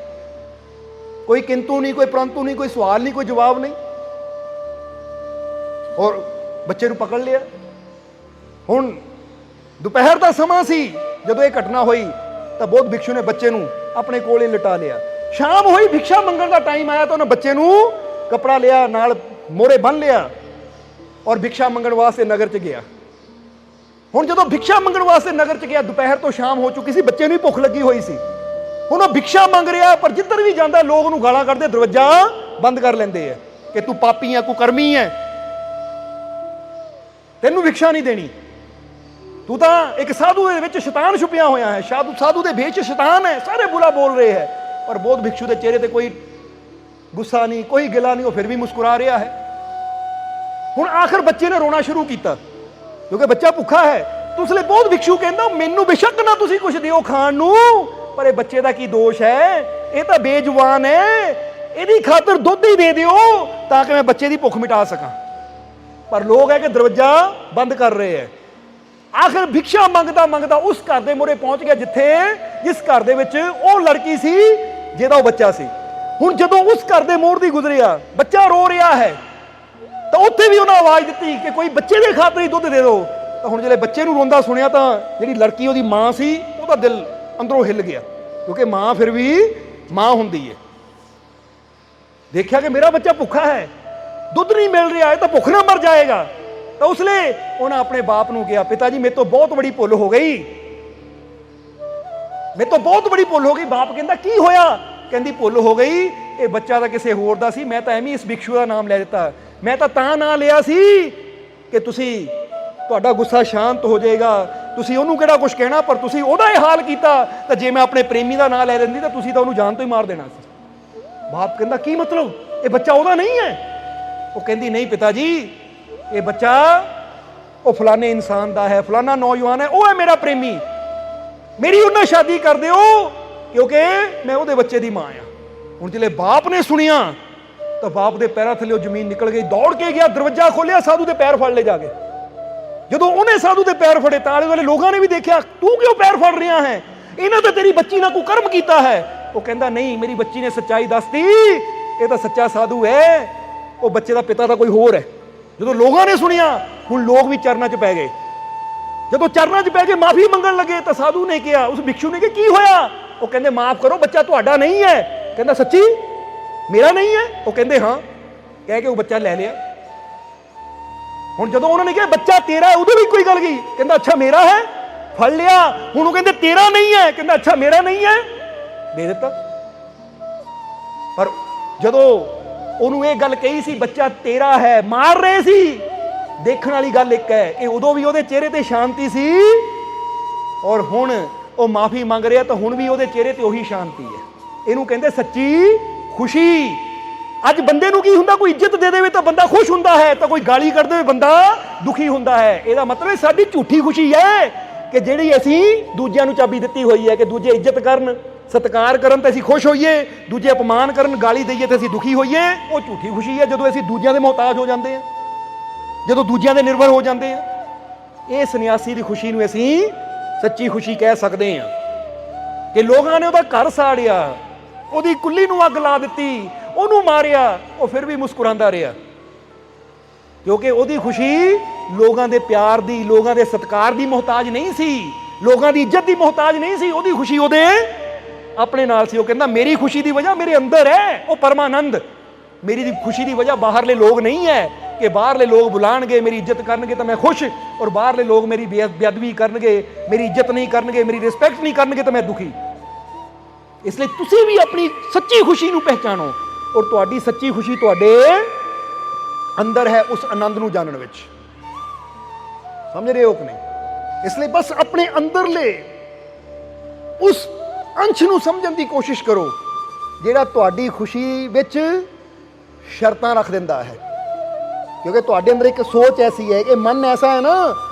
Speaker 2: ਕੋਈ ਕਿੰਤੂ ਨਹੀਂ, ਕੋਈ ਪਰੰਤੂ ਨਹੀਂ, ਕੋਈ ਸਵਾਲ ਨਹੀਂ, ਕੋਈ ਜਵਾਬ ਨਹੀਂ, ਔਰ ਬੱਚੇ ਨੂੰ ਪਕੜ ਲਿਆ। ਹੁਣ ਦੁਪਹਿਰ ਦਾ ਸਮਾਂ ਸੀ ਜਦੋਂ ਇਹ ਘਟਨਾ ਹੋਈ, ਤਾਂ ਬੋਧ ਭਿਕਸ਼ੂ ਨੇ ਬੱਚੇ ਨੂੰ ਆਪਣੇ ਕੋਲ ਹੀ ਲਿਟਾ ਲਿਆ। ਸ਼ਾਮ ਹੋਈ, ਭਿਕਸ਼ਾ ਮੰਗਣ ਦਾ ਟਾਈਮ ਆਇਆ ਤਾਂ ਉਹਨੇ ਬੱਚੇ ਨੂੰ ਕੱਪੜਾ ਲਿਆ, ਨਾਲ ਮੋਹਰੇ ਬੰਨ ਲਿਆ ਔਰ ਭਿਕਸ਼ਾ ਮੰਗਣ ਵਾਸਤੇ ਨਗਰ 'ਚ ਗਿਆ। ਹੁਣ ਜਦੋਂ ਭਿਕਸ਼ਾ ਮੰਗਣ ਵਾਸਤੇ ਨਗਰ 'ਚ ਗਿਆ, ਦੁਪਹਿਰ ਤੋਂ ਸ਼ਾਮ ਹੋ ਚੁੱਕੀ ਸੀ, ਬੱਚੇ ਨੂੰ ਵੀ ਭੁੱਖ ਲੱਗੀ ਹੋਈ ਸੀ। ਹੁਣ ਉਹ ਭਿਕਸ਼ਾ ਮੰਗ ਰਿਹਾ, ਪਰ ਜਿੱਧਰ ਵੀ ਜਾਂਦਾ ਲੋਕ ਉਹਨੂੰ ਗਾਲਾਂ ਕੱਢਦੇ, ਦਰਵਾਜ਼ਾ ਬੰਦ ਕਰ ਲੈਂਦੇ ਆ ਕਿ ਤੂੰ ਪਾਪੀ ਹੈ, ਕੁਕਰਮੀ ਹੈ, ਤੈਨੂੰ ਭਿਕਸ਼ਾ ਨਹੀਂ ਦੇਣੀ, ਤੂੰ ਤਾਂ ਇੱਕ ਸਾਧੂ ਦੇ ਵਿੱਚ ਸ਼ੈਤਾਨ ਛੁਪਿਆ ਹੋਇਆ ਹੈ, ਸਾਧੂ ਦੇ ਵਿੱਚ ਸ਼ੈਤਾਨ ਹੈ, ਸਾਰੇ ਬੁਰਾ ਬੋਲ ਰਹੇ ਹੈ। ਪਰ ਬੋਧ ਭਿਕਸ਼ੂ ਦੇ ਚਿਹਰੇ ਤੇ ਕੋਈ ਗੁੱਸਾ ਨਹੀਂ, ਕੋਈ ਗਿਲਾ ਨਹੀਂ, ਉਹ ਫਿਰ ਵੀ ਮੁਸਕਰਾ ਰਿਹਾ ਹੈ। ਹੁਣ ਆਖਰ ਬੱਚੇ ਨੇ ਰੋਣਾ ਸ਼ੁਰੂ ਕੀਤਾ ਕਿਉਂਕਿ ਬੱਚਾ ਭੁੱਖਾ ਹੈ। ਤਾਂ ਉਸ ਲਈ ਬੋਧ ਭਿਕਸ਼ੂ ਕਹਿੰਦਾ ਮੈਨੂੰ ਬੇਸ਼ੱਕ ਨਾ ਤੁਸੀਂ ਕੁਝ ਦਿਓ ਖਾਣ ਨੂੰ, ਪਰ ਇਹ ਬੱਚੇ ਦਾ ਕੀ ਦੋਸ਼ ਹੈ, ਇਹ ਤਾਂ ਬੇਜਵਾਨ ਹੈ, ਇਹਦੀ ਖਾਤਰ ਦੁੱਧ ਹੀ ਦੇ ਦਿਓ ਤਾਂ ਕਿ ਮੈਂ ਬੱਚੇ ਦੀ ਭੁੱਖ ਮਿਟਾ ਸਕਾਂ। ਪਰ ਲੋਕ ਹੈ ਕਿ ਦਰਵਾਜ਼ਾ ਬੰਦ ਕਰ ਰਹੇ ਹੈ। ਆਖਿਰ ਭਿਕਸ਼ਾ ਮੰਗਦਾ ਮੰਗਦਾ ਉਸ ਘਰ ਦੇ ਮੂਹਰੇ ਪਹੁੰਚ ਗਿਆ ਜਿਸ ਘਰ ਦੇ ਵਿੱਚ ਉਹ ਲੜਕੀ ਸੀ ਜਿਹਦਾ ਉਹ ਬੱਚਾ ਸੀ। ਹੁਣ ਜਦੋਂ ਉਸ ਘਰ ਦੇ ਮੋੜ ਦੀ ਗੁਜ਼ਰਿਆ, ਬੱਚਾ ਰੋ ਰਿਹਾ ਹੈ, ਤਾਂ ਉੱਥੇ ਵੀ ਉਹਨਾਂ ਆਵਾਜ਼ ਦਿੱਤੀ ਕਿ ਕੋਈ ਬੱਚੇ ਦੇ ਖਾਤਰ ਹੀ ਦੁੱਧ ਦੇ ਦਿਓ। ਤਾਂ ਹੁਣ ਜਿਹੜੇ ਬੱਚੇ ਨੂੰ ਰੋਂਦਾ ਸੁਣਿਆ ਤਾਂ ਜਿਹੜੀ ਲੜਕੀ ਉਹਦੀ ਮਾਂ ਸੀ, ਉਹਦਾ ਦਿਲ ਅੰਦਰੋਂ ਹਿੱਲ ਗਿਆ, ਕਿਉਂਕਿ ਮਾਂ ਫਿਰ ਵੀ ਮਾਂ ਹੁੰਦੀ ਹੈ। ਦੇਖਿਆ ਕਿ ਮੇਰਾ ਬੱਚਾ ਭੁੱਖਾ ਹੈ, ਦੁੱਧ ਨਹੀਂ ਮਿਲ ਰਿਹਾ, ਇਹ ਤਾਂ ਭੁੱਖ ਨਾਲ ਮਰ ਜਾਏਗਾ। ਤਾਂ ਉਸ ਲਈ ਉਹਨਾਂ ਆਪਣੇ ਬਾਪ ਨੂੰ ਕਿਹਾ, ਪਿਤਾ ਜੀ ਮੇਰੇ ਤੋਂ ਬਹੁਤ ਬੜੀ ਭੁੱਲ ਹੋ ਗਈ, ਮੇਰੇ ਤੋਂ ਬਹੁਤ ਬੜੀ ਭੁੱਲ ਹੋ ਗਈ। ਬਾਪ ਕਹਿੰਦਾ ਕੀ ਹੋਇਆ? ਕਹਿੰਦੀ ਭੁੱਲ ਹੋ ਗਈ, ਇਹ ਬੱਚਾ ਤਾਂ ਕਿਸੇ ਹੋਰ ਦਾ ਸੀ, ਮੈਂ ਤਾਂ ਐਵੇਂ ਇਸ ਭਿਕਸ਼ੂ ਦਾ ਨਾਮ ਲੈ ਦਿੱਤਾ। ਮੈਂ ਤਾਂ ਨਾਂ ਲਿਆ ਸੀ ਕਿ ਤੁਹਾਡਾ ਗੁੱਸਾ ਸ਼ਾਂਤ ਹੋ ਜਾਏਗਾ, ਤੁਸੀਂ ਉਹਨੂੰ ਕਿਹੜਾ ਕੁਝ ਕਹਿਣਾ, ਪਰ ਤੁਸੀਂ ਉਹਦਾ ਇਹ ਹਾਲ ਕੀਤਾ। ਤਾਂ ਜੇ ਮੈਂ ਆਪਣੇ ਪ੍ਰੇਮੀ ਦਾ ਨਾਂ ਲੈ ਦਿੰਦੀ ਤਾਂ ਤੁਸੀਂ ਤਾਂ ਉਹਨੂੰ ਜਾਨ ਤੋਂ ਹੀ ਮਾਰ ਦੇਣਾ ਸੀ। ਬਾਪ ਕਹਿੰਦਾ ਕੀ ਮਤਲਬ, ਇਹ ਬੱਚਾ ਉਹਦਾ ਨਹੀਂ ਹੈ? ਉਹ ਕਹਿੰਦੀ ਨਹੀਂ ਪਿਤਾ ਜੀ, ਇਹ ਬੱਚਾ ਉਹ ਫਲਾਣੇ ਇਨਸਾਨ ਦਾ ਹੈ, ਫਲਾਣਾ ਨੌਜਵਾਨ ਹੈ, ਉਹ ਹੈ ਮੇਰਾ ਪ੍ਰੇਮੀ, ਮੇਰੀ ਉਹਨਾਂ ਸ਼ਾਦੀ ਕਰ ਦਿਓ ਕਿਉਂਕਿ ਮੈਂ ਉਹਦੇ ਬੱਚੇ ਦੀ ਮਾਂ ਆ। ਹੁਣ ਜਿਹੜੇ ਬਾਪ ਨੇ ਸੁਣਿਆ ਤਾਂ ਬਾਪ ਦੇ ਪੈਰਾਂ ਥੱਲੇ ਜ਼ਮੀਨ ਨਿਕਲ ਗਈ, ਦੌੜ ਕੇ ਗਿਆ, ਦਰਵਾਜ਼ਾ ਖੋਲਿਆ, ਸਾਧੂ ਦੇ ਪੈਰ ਫੜ ਲਏ ਜਾ ਕੇ। ਜਦੋਂ ਉਹਨੇ ਸਾਧੂ ਦੇ ਪੈਰ ਫੜੇ ਤਾਂ ਆਲੇ ਵਾਲੇ ਲੋਕਾਂ ਨੇ ਵੀ ਦੇਖਿਆ, ਤੂੰ ਕਿਉਂ ਪੈਰ ਫੜ ਰਿਹਾ ਹੈ, ਇਹਨਾਂ ਤਾਂ ਤੇਰੀ ਬੱਚੀ ਨਾਲ ਕੁਕਰਮ ਕੀਤਾ ਹੈ। ਉਹ ਕਹਿੰਦਾ ਨਹੀਂ, ਮੇਰੀ ਬੱਚੀ ਨੇ ਸੱਚਾਈ ਦੱਸਤੀ, ਇਹ ਤਾਂ ਸੱਚਾ ਸਾਧੂ ਹੈ, ਉਹ ਬੱਚੇ ਦਾ ਪਿਤਾ ਤਾਂ ਕੋਈ ਹੋਰ ਹੈ। ਜਦੋਂ ਲੋਕਾਂ ਨੇ ਸੁਣਿਆ, ਹੁਣ ਲੋਕ ਵੀ ਚਰਨਾਂ 'ਚ ਪੈ ਗਏ। ਜਦੋਂ ਚਰਨਾਂ 'ਚ ਪੈ ਕੇ ਮਾਫੀ ਮੰਗਣ ਲੱਗੇ ਤਾਂ ਸਾਧੂ ਨੇ ਕਿਹਾ, ਉਸ ਭਿਕਸ਼ੂ ਨੇ ਕਿਹਾ ਕੀ ਹੋਇਆ? ਉਹ ਕਹਿੰਦੇ ਮਾਫ ਕਰੋ, ਬੱਚਾ ਤੁਹਾਡਾ ਨਹੀਂ ਹੈ। ਕਹਿੰਦਾ ਸੱਚੀ ਮੇਰਾ ਨਹੀਂ ਹੈ? ਉਹ ਕਹਿੰਦੇ ਹਾਂ। ਕਹਿ ਕੇ ਉਹ ਬੱਚਾ ਲੈ ਲਿਆ। ਹੁਣ ਜਦੋਂ ਉਹਨਾਂ ਨੇ ਕਿਹਾ ਬੱਚਾ ਤੇਰਾ ਹੈ, ਉਦੋਂ ਵੀ ਕੋਈ ਗੱਲ ਗਈ। ਕਹਿੰਦਾ ਅੱਛਾ ਮੇਰਾ ਹੈ, ਫੜ ਲਿਆ। ਹੁਣ ਉਹ ਕਹਿੰਦੇ ਤੇਰਾ ਨਹੀਂ ਹੈ, ਕਹਿੰਦਾ ਅੱਛਾ ਮੇਰਾ ਨਹੀਂ ਹੈ, ਦੇ ਦਿੱਤਾ। ਪਰ ਜਦੋਂ ਉਹਨੂੰ ਇਹ ਗੱਲ ਕਹੀ ਸੀ ਬੱਚਾ ਤੇਰਾ ਹੈ, ਮਾਰ ਰਹੇ ਸੀ, ਦੇਖਣ ਵਾਲੀ ਗੱਲ ਇੱਕ ਹੈ, ਇਹ ਉਦੋਂ ਵੀ ਉਹਦੇ ਚਿਹਰੇ ਤੇ ਸ਼ਾਂਤੀ ਸੀ ਔਰ ਹੁਣ ਉਹ ਮਾਫੀ ਮੰਗ ਰਿਹਾ ਤਾਂ ਹੁਣ ਵੀ ਉਹਦੇ ਚਿਹਰੇ ਤੇ ਉਹੀ ਸ਼ਾਂਤੀ ਹੈ। ਇਹਨੂੰ ਕਹਿੰਦੇ ਸੱਚੀ ਖੁਸ਼ੀ। ਅੱਜ ਬੰਦੇ ਨੂੰ ਕੀ ਹੁੰਦਾ, ਕੋਈ ਇੱਜ਼ਤ ਦੇ ਦੇਵੇ ਤਾਂ ਬੰਦਾ ਖੁਸ਼ ਹੁੰਦਾ ਹੈ, ਤਾਂ ਕੋਈ ਗਾਲੀ ਕੱਢ ਦੇਵੇ ਬੰਦਾ ਦੁਖੀ ਹੁੰਦਾ ਹੈ। ਇਹਦਾ ਮਤਲਬ ਸਾਡੀ ਝੂਠੀ ਖੁਸ਼ੀ ਹੈ, ਕਿ ਜਿਹੜੀ ਅਸੀਂ ਦੂਜਿਆਂ ਨੂੰ ਚਾਬੀ ਦਿੱਤੀ ਹੋਈ ਹੈ ਕਿ ਦੂਜੇ ਇੱਜ਼ਤ ਕਰਨ, ਸਤਿਕਾਰ ਕਰਨ ਤੇ ਅਸੀਂ ਖੁਸ਼ ਹੋਈਏ, ਦੂਜੇ ਅਪਮਾਨ ਕਰਨ, ਗਾਲੀ ਦਈਏ ਤੇ ਅਸੀਂ ਦੁਖੀ ਹੋਈਏ, ਉਹ ਝੂਠੀ ਖੁਸ਼ੀ ਹੈ ਜਦੋਂ ਅਸੀਂ ਦੂਜਿਆਂ ਦੇ ਮੁਹਤਾਜ ਹੋ ਜਾਂਦੇ ਹਾਂ, ਜਦੋਂ ਦੂਜਿਆਂ ਦੇ ਨਿਰਭਰ ਹੋ ਜਾਂਦੇ ਹਾਂ। ਇਹ ਸੰਨਿਆਸੀ ਦੀ ਖੁਸ਼ੀ ਨੂੰ ਅਸੀਂ ਸੱਚੀ ਖੁਸ਼ੀ ਕਹਿ ਸਕਦੇ ਹਾਂ ਕਿ ਲੋਕਾਂ ਨੇ ਉਹਦਾ ਘਰ ਸਾੜਿਆ, ਉਹਦੀ ਕੁੱਲੀ ਨੂੰ ਅੱਗ ਲਾ ਦਿੱਤੀ, ਉਹਨੂੰ ਮਾਰਿਆ, ਉਹ ਫਿਰ ਵੀ ਮੁਸਕਰਾਉਂਦਾ ਰਿਹਾ, ਕਿਉਂਕਿ ਉਹਦੀ ਖੁਸ਼ੀ ਲੋਕਾਂ ਦੇ ਪਿਆਰ ਦੀ, ਲੋਕਾਂ ਦੇ ਸਤਿਕਾਰ ਦੀ ਮੁਹਤਾਜ ਨਹੀਂ ਸੀ, ਲੋਕਾਂ ਦੀ ਇੱਜ਼ਤ ਦੀ ਮੁਹਤਾਜ ਨਹੀਂ ਸੀ। ਉਹਦੀ ਖੁਸ਼ੀ ਉਹਦੇ ਆਪਣੇ ਨਾਲ ਸੀ। ਉਹ ਕਹਿੰਦਾ ਮੇਰੀ ਖੁਸ਼ੀ ਦੀ ਵਜ੍ਹਾ ਮੇਰੇ ਅੰਦਰ ਹੈ, ਉਹ ਪਰਮਾਨੰਦ। ਮੇਰੀ ਖੁਸ਼ੀ ਦੀ ਵਜ੍ਹਾ ਬਾਹਰਲੇ ਲੋਕ ਨਹੀਂ ਹੈ ਕਿ ਬਾਹਰਲੇ ਲੋਕ ਬੁਲਾਣਗੇ, ਮੇਰੀ ਇੱਜ਼ਤ ਕਰਨਗੇ ਤਾਂ ਮੈਂ ਖੁਸ਼, ਔਰ ਬਾਹਰਲੇ ਲੋਕ ਮੇਰੀ ਬੇਅਦਬੀ ਕਰਨਗੇ, ਮੇਰੀ ਇੱਜ਼ਤ ਨਹੀਂ ਕਰਨਗੇ, ਮੇਰੀ ਰਿਸਪੈਕਟ ਨਹੀਂ ਕਰਨਗੇ ਤਾਂ ਮੈਂ ਦੁਖੀ। ਇਸ ਲਈ ਤੁਸੀਂ ਵੀ ਆਪਣੀ ਸੱਚੀ ਖੁਸ਼ੀ ਨੂੰ ਪਹਿਚਾਣੋ, ਔਰ ਤੁਹਾਡੀ ਸੱਚੀ ਖੁਸ਼ੀ ਤੁਹਾਡੇ ਅੰਦਰ ਹੈ ਉਸ ਆਨੰਦ ਨੂੰ ਜਾਣਨ ਵਿੱਚ। ਸਮਝ ਰਹੇ ਹੋ ਕਿ ਨਹੀਂ? ਇਸ ਲਈ ਬਸ ਆਪਣੇ ਅੰਦਰਲੇ ਉਸ ਅੰਸ਼ ਨੂੰ ਸਮਝਣ ਦੀ ਕੋਸ਼ਿਸ਼ ਕਰੋ ਜਿਹੜਾ ਤੁਹਾਡੀ ਖੁਸ਼ੀ ਵਿੱਚ ਸ਼ਰਤਾਂ ਰੱਖ ਦਿੰਦਾ ਹੈ, ਕਿਉਂਕਿ ਤੁਹਾਡੇ ਅੰਦਰ ਇੱਕ ਸੋਚ ਐਸੀ ਹੈ ਕਿ ਮਨ ਐਸਾ ਹੈ ਨਾ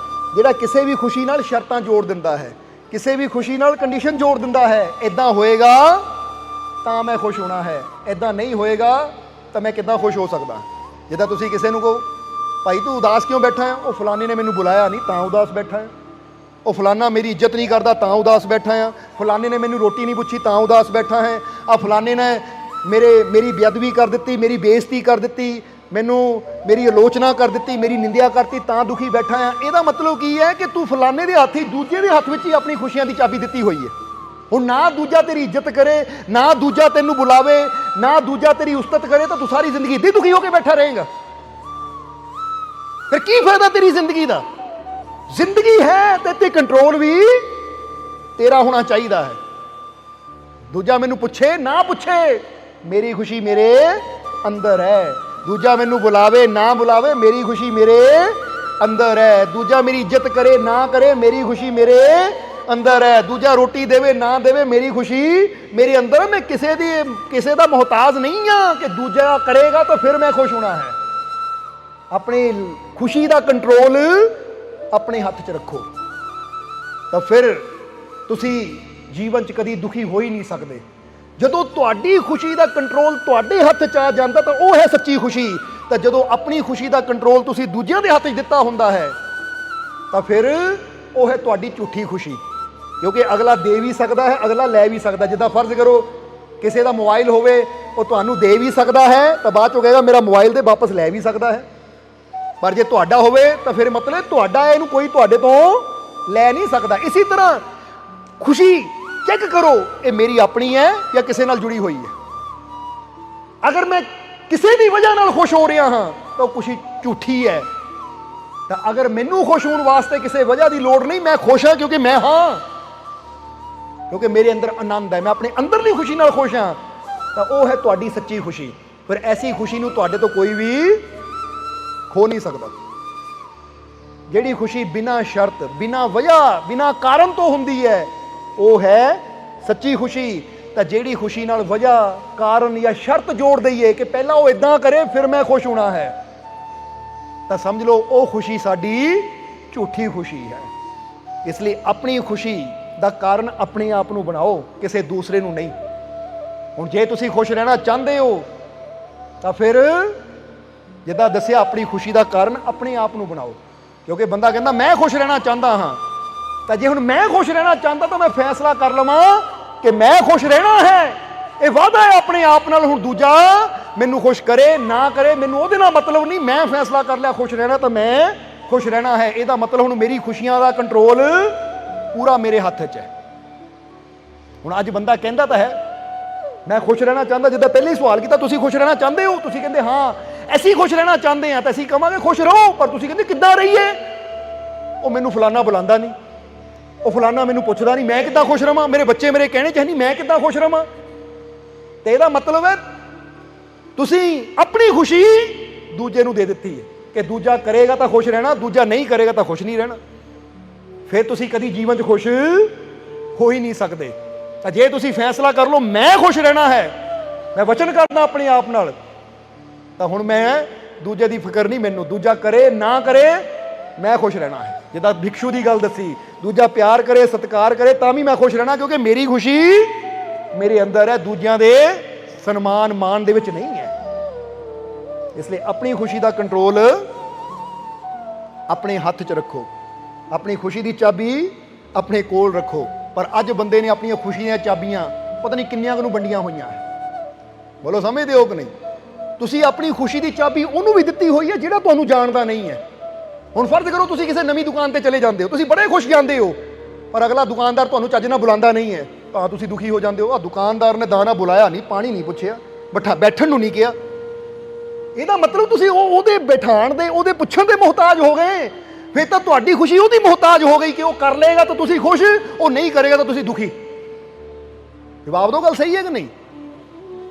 Speaker 2: ਜਿਹੜਾ ਕਿਸੇ ਵੀ ਖੁਸ਼ੀ ਨਾਲ ਸ਼ਰਤਾਂ ਜੋੜ ਦਿੰਦਾ ਹੈ, ਕਿਸੇ ਵੀ ਖੁਸ਼ੀ ਨਾਲ ਕੰਡੀਸ਼ਨ ਜੋੜ ਦਿੰਦਾ ਹੈ। ਇਦਾਂ ਹੋਏਗਾ ਤਾਂ ਮੈਂ ਖੁਸ਼ ਹੋਣਾ ਹੈ, ਇਦਾਂ ਨਹੀਂ ਹੋਏਗਾ ਤਾਂ ਮੈਂ ਕਿੱਦਾਂ ਖੁਸ਼ ਹੋ ਸਕਦਾ। ਜਿੱਦਾਂ ਤੁਸੀਂ ਕਿਸੇ ਨੂੰ ਕਹੋ ਭਾਈ ਤੂੰ ਉਦਾਸ ਕਿਉਂ ਬੈਠਾ ਹੈ, ਉਹ ਫਲਾਣੇ ਨੇ ਮੈਨੂੰ ਬੁਲਾਇਆ ਨਹੀਂ ਤਾਂ ਉਦਾਸ ਬੈਠਾ ਹੈ, ਉਹ ਫਲਾਣਾ ਮੇਰੀ ਇੱਜ਼ਤ ਨਹੀਂ ਕਰਦਾ ਤਾਂ ਉਦਾਸ ਬੈਠਾ ਆ, ਫਲਾਣੇ ਨੇ ਮੈਨੂੰ ਰੋਟੀ ਨਹੀਂ ਪੁੱਛੀ ਤਾਂ ਉਦਾਸ ਬੈਠਾ ਹੈ, ਆ ਫਲਾਣੇ ਨੇ ਮੇਰੀ ਬੇਅਦਬੀ ਕਰ ਦਿੱਤੀ, ਮੇਰੀ ਬੇਇੱਜ਼ਤੀ ਕਰ ਦਿੱਤੀ, ਮੈਨੂੰ ਮੇਰੀ ਆਲੋਚਨਾ ਕਰ ਦਿੱਤੀ, ਮੇਰੀ ਨਿੰਦਿਆ ਕਰਤੀ ਤਾਂ ਦੁਖੀ ਬੈਠਾ ਆ। ਇਹਦਾ ਮਤਲਬ ਕੀ ਹੈ ਕਿ ਤੂੰ ਫਲਾਣੇ ਦੇ ਹੱਥ ਹੀ, ਦੂਜੇ ਦੇ ਹੱਥ ਵਿੱਚ ਹੀ ਆਪਣੀ ਖੁਸ਼ੀਆਂ ਦੀ ਚਾਬੀ ਦਿੱਤੀ ਹੋਈ ਹੈ। ਹੁਣ ਨਾ ਦੂਜਾ ਤੇਰੀ ਇੱਜ਼ਤ ਕਰੇ, ਨਾ ਦੂਜਾ ਤੈਨੂੰ ਬੁਲਾਵੇ, ਨਾ ਦੂਜਾ ਤੇਰੀ ਉਸਤਤ ਕਰੇ ਤਾਂ ਤੂੰ ਸਾਰੀ ਜ਼ਿੰਦਗੀ ਇੱਦਾਂ ਦੁਖੀ ਹੋ ਕੇ ਬੈਠਾ ਰਹੇਗਾ। ਫਿਰ ਕੀ ਫਾਇਦਾ ਤੇਰੀ ਜ਼ਿੰਦਗੀ ਦਾ? ਜ਼ਿੰਦਗੀ ਹੈ ਤੇ ਕੰਟਰੋਲ ਵੀ ਤੇਰਾ ਹੋਣਾ ਚਾਹੀਦਾ ਹੈ। ਦੂਜਾ ਮੈਨੂੰ ਪੁੱਛੇ ਨਾ ਪੁੱਛੇ, ਮੇਰੀ ਖੁਸ਼ੀ ਮੇਰੇ ਅੰਦਰ ਹੈ। ਦੂਜਾ ਮੈਨੂੰ ਬੁਲਾਵੇ ਨਾ ਬੁਲਾਵੇ, ਮੇਰੀ ਖੁਸ਼ੀ ਮੇਰੇ ਅੰਦਰ ਹੈ। ਦੂਜਾ ਮੇਰੀ ਇੱਜ਼ਤ ਕਰੇ ਨਾ ਕਰੇ, ਮੇਰੀ ਖੁਸ਼ੀ ਮੇਰੇ ਅੰਦਰ ਹੈ। ਦੂਜਾ ਰੋਟੀ ਦੇਵੇ ਨਾ ਦੇਵੇ, ਮੇਰੀ ਖੁਸ਼ੀ ਮੇਰੇ ਅੰਦਰ ਹੈ। ਮੈਂ ਕਿਸੇ ਦਾ ਮੁਹਤਾਜ ਨਹੀਂ ਹਾਂ ਕਿ ਦੂਜਾ ਕਰੇਗਾ ਤਾਂ ਫਿਰ ਮੈਂ ਖੁਸ਼ ਹੋਣਾ ਹੈ। ਆਪਣੀ ਖੁਸ਼ੀ ਦਾ ਕੰਟਰੋਲ ਆਪਣੇ ਹੱਥ 'ਚ ਰੱਖੋ ਤਾਂ ਫਿਰ ਤੁਸੀਂ ਜੀਵਨ 'ਚ ਕਦੀ ਦੁਖੀ ਹੋ ਹੀ ਨਹੀਂ ਸਕਦੇ। ਜਦੋਂ ਤੁਹਾਡੀ ਖੁਸ਼ੀ ਦਾ ਕੰਟਰੋਲ ਤੁਹਾਡੇ ਹੱਥ 'ਚ ਆ ਜਾਂਦਾ ਤਾਂ ਉਹ ਹੈ ਸੱਚੀ ਖੁਸ਼ੀ। ਤਾਂ ਜਦੋਂ ਆਪਣੀ ਖੁਸ਼ੀ ਦਾ ਕੰਟਰੋਲ ਤੁਸੀਂ ਦੂਜਿਆਂ ਦੇ ਹੱਥ 'ਚ ਦਿੱਤਾ ਹੁੰਦਾ ਹੈ ਤਾਂ ਫਿਰ ਉਹ ਹੈ ਤੁਹਾਡੀ ਝੂਠੀ ਖੁਸ਼ੀ, ਕਿਉਂਕਿ ਅਗਲਾ ਦੇ ਵੀ ਸਕਦਾ ਹੈ, ਅਗਲਾ ਲੈ ਵੀ ਸਕਦਾ। ਜਿੱਦਾਂ ਫਰਜ਼ ਕਰੋ ਕਿਸੇ ਦਾ ਮੋਬਾਈਲ ਹੋਵੇ, ਉਹ ਤੁਹਾਨੂੰ ਦੇ ਵੀ ਸਕਦਾ ਹੈ ਤਾਂ ਬਾਅਦ 'ਚੋਂ ਕਹੇਗਾ ਮੇਰਾ ਮੋਬਾਈਲ ਦੇ ਵਾਪਸ ਲੈ ਵੀ ਸਕਦਾ ਹੈ। ਪਰ ਜੇ ਤੁਹਾਡਾ ਹੋਵੇ ਤਾਂ ਫਿਰ ਮਤਲਬ ਤੁਹਾਡਾ ਹੈ, ਇਹਨੂੰ ਕੋਈ ਤੁਹਾਡੇ ਤੋਂ ਲੈ ਨਹੀਂ ਸਕਦਾ। ਇਸੇ ਤਰ੍ਹਾਂ ਖੁਸ਼ੀ ਚੈੱਕ ਕਰੋ ਇਹ ਮੇਰੀ ਆਪਣੀ ਹੈ ਜਾਂ ਕਿਸੇ ਨਾਲ ਜੁੜੀ ਹੋਈ ਹੈ। ਅਗਰ ਮੈਂ ਕਿਸੇ ਦੀ ਵਜ੍ਹਾ ਨਾਲ ਖੁਸ਼ ਹੋ ਰਿਹਾ ਹਾਂ ਤਾਂ ਉਹ ਖੁਸ਼ੀ ਝੂਠੀ ਹੈ। ਤਾਂ ਅਗਰ ਮੈਨੂੰ ਖੁਸ਼ ਹੋਣ ਵਾਸਤੇ ਕਿਸੇ ਵਜ੍ਹਾ ਦੀ ਲੋੜ ਨਹੀਂ, ਮੈਂ ਖੁਸ਼ ਹਾਂ ਕਿਉਂਕਿ ਮੈਂ ਹਾਂ, ਕਿਉਂਕਿ ਮੇਰੇ ਅੰਦਰ ਆਨੰਦ ਹੈ, ਮੈਂ ਆਪਣੇ ਅੰਦਰਲੀ ਖੁਸ਼ੀ ਨਾਲ ਖੁਸ਼ ਹਾਂ, ਤਾਂ ਉਹ ਹੈ ਤੁਹਾਡੀ ਸੱਚੀ ਖੁਸ਼ੀ। ਫਿਰ ਐਸੀ ਖੁਸ਼ੀ ਨੂੰ ਤੁਹਾਡੇ ਤੋਂ ਕੋਈ ਵੀ ਖੋ ਨਹੀਂ ਸਕਦਾ। ਜਿਹੜੀ ਖੁਸ਼ੀ ਬਿਨਾਂ ਸ਼ਰਤ, ਬਿਨਾਂ ਵਜ੍ਹਾ, ਬਿਨਾਂ ਕਾਰਨ ਤੋਂ ਹੁੰਦੀ ਹੈ ਉਹ ਹੈ ਸੱਚੀ ਖੁਸ਼ੀ। ਤਾਂ ਜਿਹੜੀ ਖੁਸ਼ੀ ਨਾਲ ਵਜ੍ਹਾ, ਕਾਰਨ ਜਾਂ ਸ਼ਰਤ ਜੋੜ ਦਈਏ ਕਿ ਪਹਿਲਾਂ ਉਹ ਇਦਾਂ ਕਰੇ ਫਿਰ ਮੈਂ ਖੁਸ਼ ਹੋਣਾ ਹੈ, ਤਾਂ ਸਮਝ ਲਓ ਉਹ ਖੁਸ਼ੀ ਸਾਡੀ ਝੂਠੀ ਖੁਸ਼ੀ ਹੈ। ਇਸ ਲਈ ਆਪਣੀ ਖੁਸ਼ੀ ਦਾ ਕਾਰਨ ਆਪਣੇ ਆਪ ਨੂੰ ਬਣਾਓ, ਕਿਸੇ ਦੂਸਰੇ ਨੂੰ ਨਹੀਂ। ਹੁਣ ਜੇ ਤੁਸੀਂ ਖੁਸ਼ ਰਹਿਣਾ ਚਾਹੁੰਦੇ ਹੋ ਤਾਂ ਫਿਰ ਜਿੱਦਾਂ ਦੱਸਿਆ ਆਪਣੀ ਖੁਸ਼ੀ ਦਾ ਕਾਰਨ ਆਪਣੇ ਆਪ ਨੂੰ ਬਣਾਓ। ਕਿਉਂਕਿ ਬੰਦਾ ਕਹਿੰਦਾ ਮੈਂ ਖੁਸ਼ ਰਹਿਣਾ ਚਾਹੁੰਦਾ ਹਾਂ, ਤਾਂ ਜੇ ਹੁਣ ਮੈਂ ਖੁਸ਼ ਰਹਿਣਾ ਚਾਹੁੰਦਾ ਤਾਂ ਮੈਂ ਫੈਸਲਾ ਕਰ ਲਵਾਂ ਕਿ ਮੈਂ ਖੁਸ਼ ਰਹਿਣਾ ਹੈ। ਇਹ ਵਾਅਦਾ ਹੈ ਆਪਣੇ ਆਪ ਨਾਲ। ਹੁਣ ਦੂਜਾ ਮੈਨੂੰ ਖੁਸ਼ ਕਰੇ ਨਾ ਕਰੇ ਮੈਨੂੰ ਉਹਦੇ ਨਾਲ ਮਤਲਬ ਨਹੀਂ, ਮੈਂ ਫੈਸਲਾ ਕਰ ਲਿਆ ਖੁਸ਼ ਰਹਿਣਾ ਤਾਂ ਮੈਂ ਖੁਸ਼ ਰਹਿਣਾ ਹੈ। ਇਹਦਾ ਮਤਲਬ ਹੁਣ ਮੇਰੀ ਖੁਸ਼ੀਆਂ ਦਾ ਕੰਟਰੋਲ ਪੂਰਾ ਮੇਰੇ ਹੱਥ 'ਚ ਹੈ। ਹੁਣ ਅੱਜ ਬੰਦਾ ਕਹਿੰਦਾ ਤਾਂ ਹੈ ਮੈਂ ਖੁਸ਼ ਰਹਿਣਾ ਚਾਹੁੰਦਾ, ਜਿੱਦਾਂ ਪਹਿਲੇ ਹੀ ਸਵਾਲ ਕੀਤਾ ਤੁਸੀਂ ਖੁਸ਼ ਰਹਿਣਾ ਚਾਹੁੰਦੇ ਹੋ, ਤੁਸੀਂ ਕਹਿੰਦੇ ਹਾਂ ਅਸੀਂ ਖੁਸ਼ ਰਹਿਣਾ ਚਾਹੁੰਦੇ ਹਾਂ, ਤਾਂ ਅਸੀਂ ਕਹਾਂਗੇ ਖੁਸ਼ ਰਹੋ। ਪਰ ਤੁਸੀਂ ਕਹਿੰਦੇ ਕਿੱਦਾਂ ਰਹੀਏ? ਉਹ ਮੈਨੂੰ ਫਲਾਨਾ ਬੁਲਾਉਂਦਾ ਨਹੀਂ, ਉਹ ਫਲਾਨਾ ਮੈਨੂੰ ਪੁੱਛਦਾ ਨਹੀਂ, ਮੈਂ ਕਿੱਦਾਂ ਖੁਸ਼ ਰਵਾਂ? ਮੇਰੇ ਬੱਚੇ ਮੇਰੇ ਕਹਿਣੇ 'ਚ ਨਹੀਂ, ਮੈਂ ਕਿੱਦਾਂ ਖੁਸ਼ ਰਵਾਂ? ਤੇ ਇਹਦਾ ਮਤਲਬ ਹੈ ਤੁਸੀਂ ਆਪਣੀ ਖੁਸ਼ੀ ਦੂਜੇ ਨੂੰ ਦੇ ਦਿੱਤੀ ਹੈ ਕਿ ਦੂਜਾ ਕਰੇਗਾ ਤਾਂ ਖੁਸ਼ ਰਹਿਣਾ, ਦੂਜਾ ਨਹੀਂ ਕਰੇਗਾ ਤਾਂ ਖੁਸ਼ ਨਹੀਂ ਰਹਿਣਾ। ਫਿਰ ਤੁਸੀਂ ਕਦੀ ਜੀਵਨ 'ਚ ਖੁਸ਼ ਹੋ ਹੀ ਨਹੀਂ ਸਕਦੇ। ਤਾਂ ਜੇ ਤੁਸੀਂ ਫੈਸਲਾ ਕਰ ਲਓ ਮੈਂ ਖੁਸ਼ ਰਹਿਣਾ ਹੈ, ਮੈਂ ਵਚਨ ਕਰਦਾ ਆਪਣੇ ਆਪ ਨਾਲ, ਤਾਂ ਹੁਣ ਮੈਂ ਦੂਜੇ ਦੀ ਫਿਕਰ ਨਹੀਂ, ਮੈਨੂੰ ਦੂਜਾ ਕਰੇ ਨਾ ਕਰੇ मैं खुश रहना है। जिदा भिक्षु की गल दसी, दूजा प्यार करे सत्कार करे तां भी मैं खुश रहना, क्योंकि मेरी खुशी मेरे अंदर है, दूजियां दे सन्मान मान दे विच नहीं है। इसलिए अपनी खुशी का कंट्रोल अपने हथ च रखो, अपनी खुशी की चाबी अपने कोल रखो। पर अज बंदे ने अपनी खुशी दी चाबियां पता नहीं किन्नियां नूं वंडियां होईयां है। बोलो समझदे हो कि नहीं? तुसी अपनी खुशी की चाबी उन्होंने भी दित्ती हुई है जिहड़ा तुहानूं जानदा नहीं है। हुण फर्ज करो तुसी किसी नवीं दुकान ते चले जांदे हो, तुसी बड़े खुश जांदे हो, पर अगला दुकानदार तुहानूं चज नाल बुलांदा नहीं है, तां तुसी दुखी हो जांदे हो। आ दुकानदार ने दाना बुलाया नहीं, पानी नहीं पुछिया, बैठण नूं नहीं किहा। ਇਹਦਾ ਮਤਲਬ ਤੁਸੀਂ ਉਹਦੇ ਬਿਠਾਣ ਦੇ ਉਹਦੇ ਪੁੱਛਣ ਦੇ ਮੁਹਤਾਜ ਹੋ ਗਏ। ਫਿਰ ਤਾਂ ਤੁਹਾਡੀ ਖੁਸ਼ੀ ਉਹਦੀ ਮੁਹਤਾਜ ਹੋ ਗਈ ਕਿ ਉਹ ਕਰ ਲਏਗਾ ਤਾਂ ਤੁਸੀਂ ਖੁਸ਼, ਉਹ ਨਹੀਂ ਕਰੇਗਾ ਤਾਂ ਤੁਸੀਂ ਦੁਖੀ। ਜਵਾਬ ਦਿਓ, ਗੱਲ ਸਹੀ ਹੈ ਕਿ ਨਹੀਂ?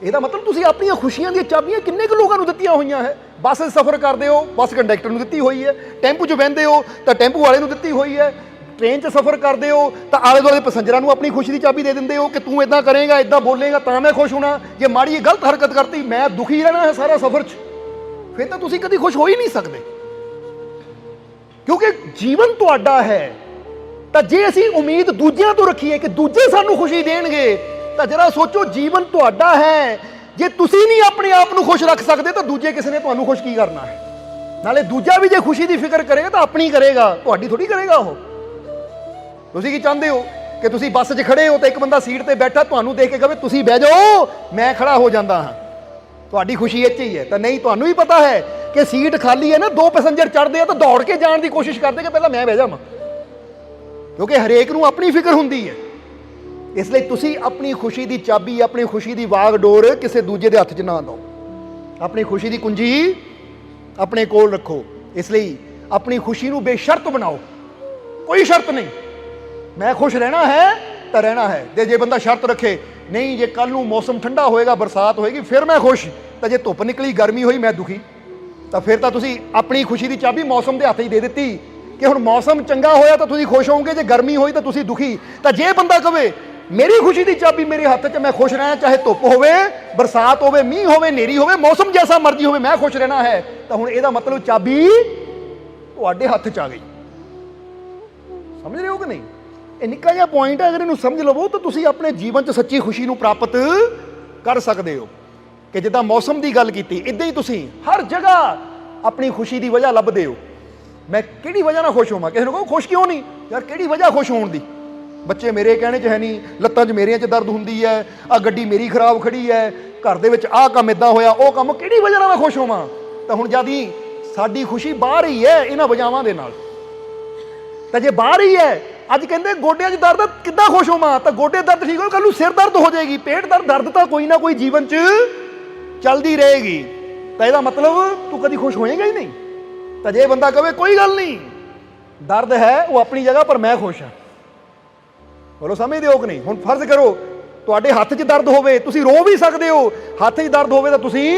Speaker 2: ਇਹਦਾ ਮਤਲਬ ਤੁਸੀਂ ਆਪਣੀਆਂ ਖੁਸ਼ੀਆਂ ਦੀਆਂ ਚਾਬੀਆਂ ਕਿੰਨੇ ਕੁ ਲੋਕਾਂ ਨੂੰ ਦਿੱਤੀਆਂ ਹੋਈਆਂ ਹੈ। ਬੱਸ 'ਚ ਸਫ਼ਰ ਕਰਦੇ ਹੋ, ਬੱਸ ਕੰਡਕਟਰ ਨੂੰ ਦਿੱਤੀ ਹੋਈ ਹੈ। ਟੈਂਪੂ 'ਚ ਬਹਿੰਦੇ ਹੋ ਤਾਂ ਟੈਂਪੂ ਵਾਲੇ ਨੂੰ ਦਿੱਤੀ ਹੋਈ ਹੈ। ट्रेन 'ਚ सफ़र करते हो तो आले दुआले पैसेंजरां नूं अपनी खुशी की चाबी दे दिंदे हो कि तू इदां करेगा इदां बोलेगा तां मैं खुश होना, जे माड़ी जी गलत हरकत करती मैं दुखी रहना है सारा सफ़र 'ਚ। फिर तो तुसीं कदी खुश हो ही नहीं सकते, क्योंकि जीवन तुहाडा है। तो जे असीं उम्मीद दूजियां तो रखीए कि दूजे सानूं खुशी देणगे, तो जरा सोचो जीवन तुहाडा है, जे तुसीं नहीं अपने आप नूं खुश रख सकते तो दूजे किसी ने तुहानूं खुश की करना है। नाले दूजा भी जे खुशी की फिक्र करेगा तो अपनी करेगा, तुहाडी थोड़ी करेगा वो। तुसीं की चाहते हो कि तुसीं बस 'ਚ खड़े हो तो एक बंदा सीट ते बैठा तुहानूं देख के कहे तुसीं बह जाओ मैं खड़ा हो जाता हाँ, तुहाडी खुशी इह 'ਚ ही है। तो नहीं, तुहानूं भी पता है कि सीट खाली है ना, दो पैसेंजर चढ़ते हैं तो दौड़ के जाने की कोशिश करते कि पहला मैं बह जावां, क्योंकि हरेक नूं अपनी फिक्र हुंदी है। इसलिए तुसीं अपनी खुशी की चाबी अपनी खुशी की वागडोर किसी दूजे के हथ 'ਚ ना दो, अपनी खुशी की कुंजी अपने कोल रखो। इसलिए अपनी खुशी नूं बेशर्त बनाओ, कोई शर्त नहीं, मैं खुश रहना है तो रहना है। ते जे बंदा शर्त रखे नहीं जे कल नूं मौसम ठंडा होएगा बरसात होएगी फिर मैं खुश, तो जे धुप निकली गर्मी हुई मैं दुखी, तो फिर तो तुसीं अपनी खुशी की चाबी मौसम के हथ ही दे दी कि हुण मौसम चंगा होया तो तुसीं खुश होवोगे, जे गर्मी होई तो तुसीं दुखी। तो जे बंदा कहे मेरी खुशी की चाबी मेरे हथ 'च मैं खुश रहना, चाहे धुप होवे बरसात होवे मीह होवे नेरी होवे मौसम जैसा मर्जी होवे मैं खुश रहना है, तो हुण इहदा मतलब चाबी तुहाडे हथ 'च आ गई। समझ रहे हो कि नहीं? ये निक्का जिहा पॉइंट है, अगर इनू समझ लवो तो तुसीं अपने जीवन 'ਚ सच्ची खुशी नूं प्राप्त कर सकते हो। कि जिद्दां मौसम की गल कीती इदां ही तुसीं हर जगह अपनी खुशी की वजह लभदे हो। मैं किहड़ी वजह नाल खुश होवां, किसी नूं कहो खुश क्यों नहीं यार, किहड़ी वजह खुश होण दी? बच्चे मेरे कहने 'च है नहीं, लत्तां 'च मेरियां 'च दर्द हुंदी है, आ गड्डी मेरी खराब खड़ी है, घर दे विच आ काम इदां होया ओ काम, किहड़ी वजह नाल मैं खुश होवां? तो हुण जद ही साडी खुशी बाहर ही है इन्हां वजहावां दे नाल। तो जे बाहर ही है, अज कहते गोडियां 'च दर्द किद्दां खुश होवां, तो गोडे दर्द ठीक हो, कल नूं सिर दर्द हो जाएगी, पेट दर्द तो कोई ना कोई जीवन 'ਚ चलती रहेगी। तो यदा मतलब तू कभी खुश होएगा ही नहीं। तो जे बंदा कहे कोई गल नहीं दर्द है वो अपनी जगह पर मैं खुश हाँ, बोलो समझते हो कि नहीं? हुण फर्ज करो तुहाडे हथ 'ਚ दर्द होवे, तुसीं रो भी सकते हो, हथ 'ਚ दर्द होवे तो तुसीं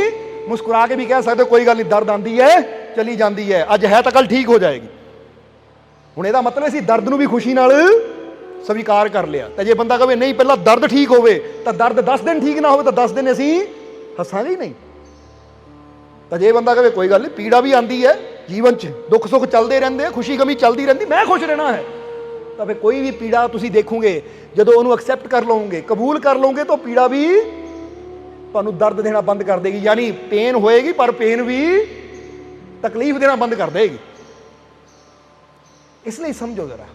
Speaker 2: मुस्कुरा के भी कह सकते हो कोई गल नहीं, दर्द आती है चली जाती है, अज है तो कल ठीक हो जाएगी। हुण इहदा मतलब असीं दर्द नूं भी खुशी नाल स्वीकार कर लिया। तो जे बंदा कहे नहीं पहला दर्द ठीक होवे तो दर्द 10 दिन ठीक ना हो तो 10 दिन असीं हसांगे ही नहीं। तो जे बंदा कहे कोई गल नहीं पीड़ा भी आती है जीवन 'ਚ, दुख सुख चलते रहते हैं, खुशी कमी चलती रहती, मैं खुश रहना है, तो फिर कोई भी पीड़ा तुसीं देखोगे जदों उहनूं एक्सैप्ट कर लोगे कबूल कर लोगे तो पीड़ा भी तुहानूं दर्द देना बंद कर देगी। यानी पेन होएगी पर पेन भी तकलीफ देना बंद कर देगी। इसलिए समझो जरा,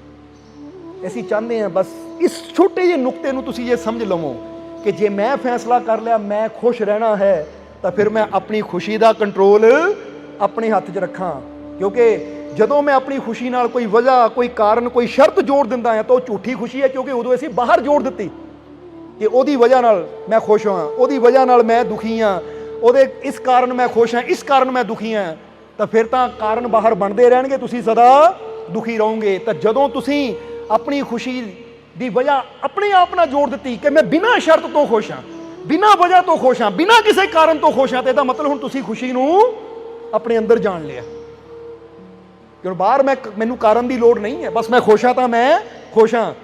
Speaker 2: असीं चाहते हैं बस इस छोटे जे नुकते नूं तुसीं जे समझ लवो कि जे मैं फैसला कर लिया मैं खुश रहना है तो फिर मैं अपनी खुशी का कंट्रोल अपने हाथ 'ਚ रखा। क्योंकि जदों मैं अपनी खुशी नाल कोई वजह कोई कारण कोई शर्त जोड़ दिंदा है तो झूठी खुशी है, क्योंकि उदों असीं बाहर जोड़ दित्ती कि ओहदी वजह नाल मैं खुश हाँ, ओहदी वजह नाल मैं दुखी हाँ, ओहदे इस कारण मैं खुश हाँ, इस कारण मैं दुखी हाँ। तो फिर तो कारण बाहर बनते रहणगे, तुसीं सदा दुखी रहोगे। तो जदों तुसीं अपनी खुशी की वजह अपने आप नाल जोड़ दी कि मैं बिना शर्त तो खुश हाँ, बिना वजह तो खुश हाँ, बिना किसी कारण तो खुश हाँ, तो इसका मतलब हुण तुसीं खुशी नूं अपने अंदर जान लिया। क्यों बाहर मैनूं कारण की लोड़ नहीं है, बस मैं खुश हाँ तो मैं खुश हाँ,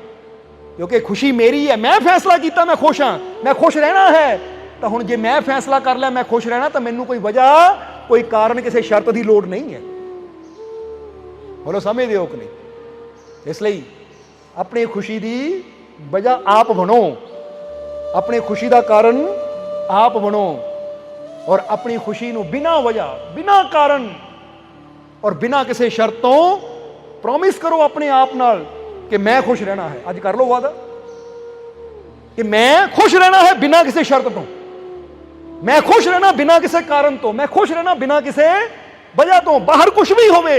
Speaker 2: क्योंकि खुशी मेरी है, मैं फैसला किया मैं खुश हाँ, मैं खुश रहना है। तो हुण जे मैं फैसला कर लिया मैं खुश रहना तो मैनूं कोई वजह कोई कारण किसी शर्त की लोड़ नहीं है। ਬੋਲੋ ਸਮਝਦੇ ਹੋ ਕਿ ਨਹੀਂ? ਇਸ ਲਈ ਆਪਣੀ ਖੁਸ਼ੀ ਦੀ ਵਜ੍ਹਾ ਆਪ ਬਣੋ, ਆਪਣੀ ਖੁਸ਼ੀ ਦਾ ਕਾਰਨ ਆਪ ਬਣੋ, ਔਰ ਆਪਣੀ ਖੁਸ਼ੀ ਨੂੰ ਬਿਨਾਂ ਵਜ੍ਹਾ, ਬਿਨਾਂ ਕਾਰਨ ਔਰ ਬਿਨਾਂ ਕਿਸੇ ਸ਼ਰਤ ਤੋਂ ਪ੍ਰੋਮਿਸ ਕਰੋ ਆਪਣੇ ਆਪ ਨਾਲ ਕਿ ਮੈਂ ਖੁਸ਼ ਰਹਿਣਾ ਹੈ। ਅੱਜ ਕਰ ਲਓ ਵਾਅਦਾ ਕਿ ਮੈਂ ਖੁਸ਼ ਰਹਿਣਾ ਹੈ ਬਿਨਾਂ ਕਿਸੇ ਸ਼ਰਤ ਤੋਂ, ਮੈਂ ਖੁਸ਼ ਰਹਿਣਾ ਬਿਨਾਂ ਕਿਸੇ ਕਾਰਨ ਤੋਂ, ਮੈਂ ਖੁਸ਼ ਰਹਿਣਾ ਬਿਨਾਂ ਕਿਸੇ ਵਜ੍ਹਾ ਤੋਂ। ਬਾਹਰ ਕੁਝ ਵੀ ਹੋਵੇ,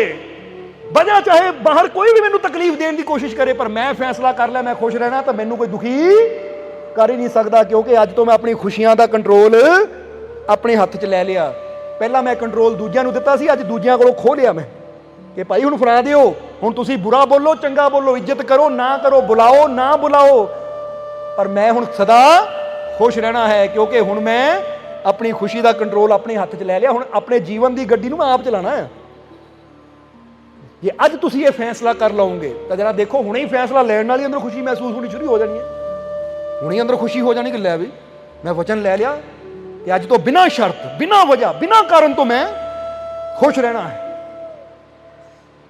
Speaker 2: ਵਜ੍ਹਾ ਚਾਹੇ ਬਾਹਰ ਕੋਈ ਵੀ ਮੈਨੂੰ ਤਕਲੀਫ ਦੇਣ ਦੀ ਕੋਸ਼ਿਸ਼ ਕਰੇ, ਪਰ ਮੈਂ ਫੈਸਲਾ ਕਰ ਲਿਆ ਮੈਂ ਖੁਸ਼ ਰਹਿਣਾ, ਤਾਂ ਮੈਨੂੰ ਕੋਈ ਦੁਖੀ ਕਰ ਹੀ ਨਹੀਂ ਸਕਦਾ, ਕਿਉਂਕਿ ਅੱਜ ਤੋਂ ਮੈਂ ਆਪਣੀ ਖੁਸ਼ੀਆਂ ਦਾ ਕੰਟਰੋਲ ਆਪਣੇ ਹੱਥ 'ਚ ਲੈ ਲਿਆ। ਪਹਿਲਾਂ ਮੈਂ ਕੰਟਰੋਲ ਦੂਜਿਆਂ ਨੂੰ ਦਿੱਤਾ ਸੀ, ਅੱਜ ਦੂਜਿਆਂ ਕੋਲੋਂ ਖੋਹ ਲਿਆ ਮੈਂ ਕਿ ਭਾਈ ਹੁਣ ਫੜਾ ਦਿਓ, ਹੁਣ ਤੁਸੀਂ ਬੁਰਾ ਬੋਲੋ ਚੰਗਾ ਬੋਲੋ, ਇੱਜ਼ਤ ਕਰੋ ਨਾ ਕਰੋ, ਬੁਲਾਓ ਨਾ ਬੁਲਾਓ, ਪਰ ਮੈਂ ਹੁਣ ਸਦਾ ਖੁਸ਼ ਰਹਿਣਾ ਹੈ, ਕਿਉਂਕਿ ਹੁਣ ਮੈਂ ਆਪਣੀ ਖੁਸ਼ੀ ਦਾ ਕੰਟਰੋਲ ਆਪਣੇ ਹੱਥ 'ਚ ਲੈ ਲਿਆ। ਹੁਣ ਆਪਣੇ ਜੀਵਨ ਦੀ ਗੱਡੀ ਨੂੰ ਮੈਂ ਆਪ ਚਲਾਣਾ ਹੈ। ਜੇ ਅੱਜ ਤੁਸੀਂ ਇਹ ਫੈਸਲਾ ਕਰ ਲਓਗੇ ਤਾਂ ਜਰਾ ਦੇਖੋ, ਹੁਣੇ ਹੀ ਫੈਸਲਾ ਲੈਣ ਨਾਲ ਹੀ ਅੰਦਰ ਖੁਸ਼ੀ ਮਹਿਸੂਸ ਹੋਣੀ ਸ਼ੁਰੂ ਹੋ ਜਾਣੀ ਹੈ। ਹੁਣੇ ਹੀ ਅੰਦਰ ਖੁਸ਼ੀ ਹੋ ਜਾਣੀ ਕਿ ਲੈ ਵੀ ਮੈਂ ਵਚਨ ਲੈ ਲਿਆ ਕਿ ਅੱਜ ਤੋਂ ਬਿਨਾਂ ਸ਼ਰਤ, ਬਿਨਾਂ ਵਜ੍ਹਾ, ਬਿਨਾਂ ਕਾਰਨ ਤੋਂ ਮੈਂ ਖੁਸ਼ ਰਹਿਣਾ ਹੈ।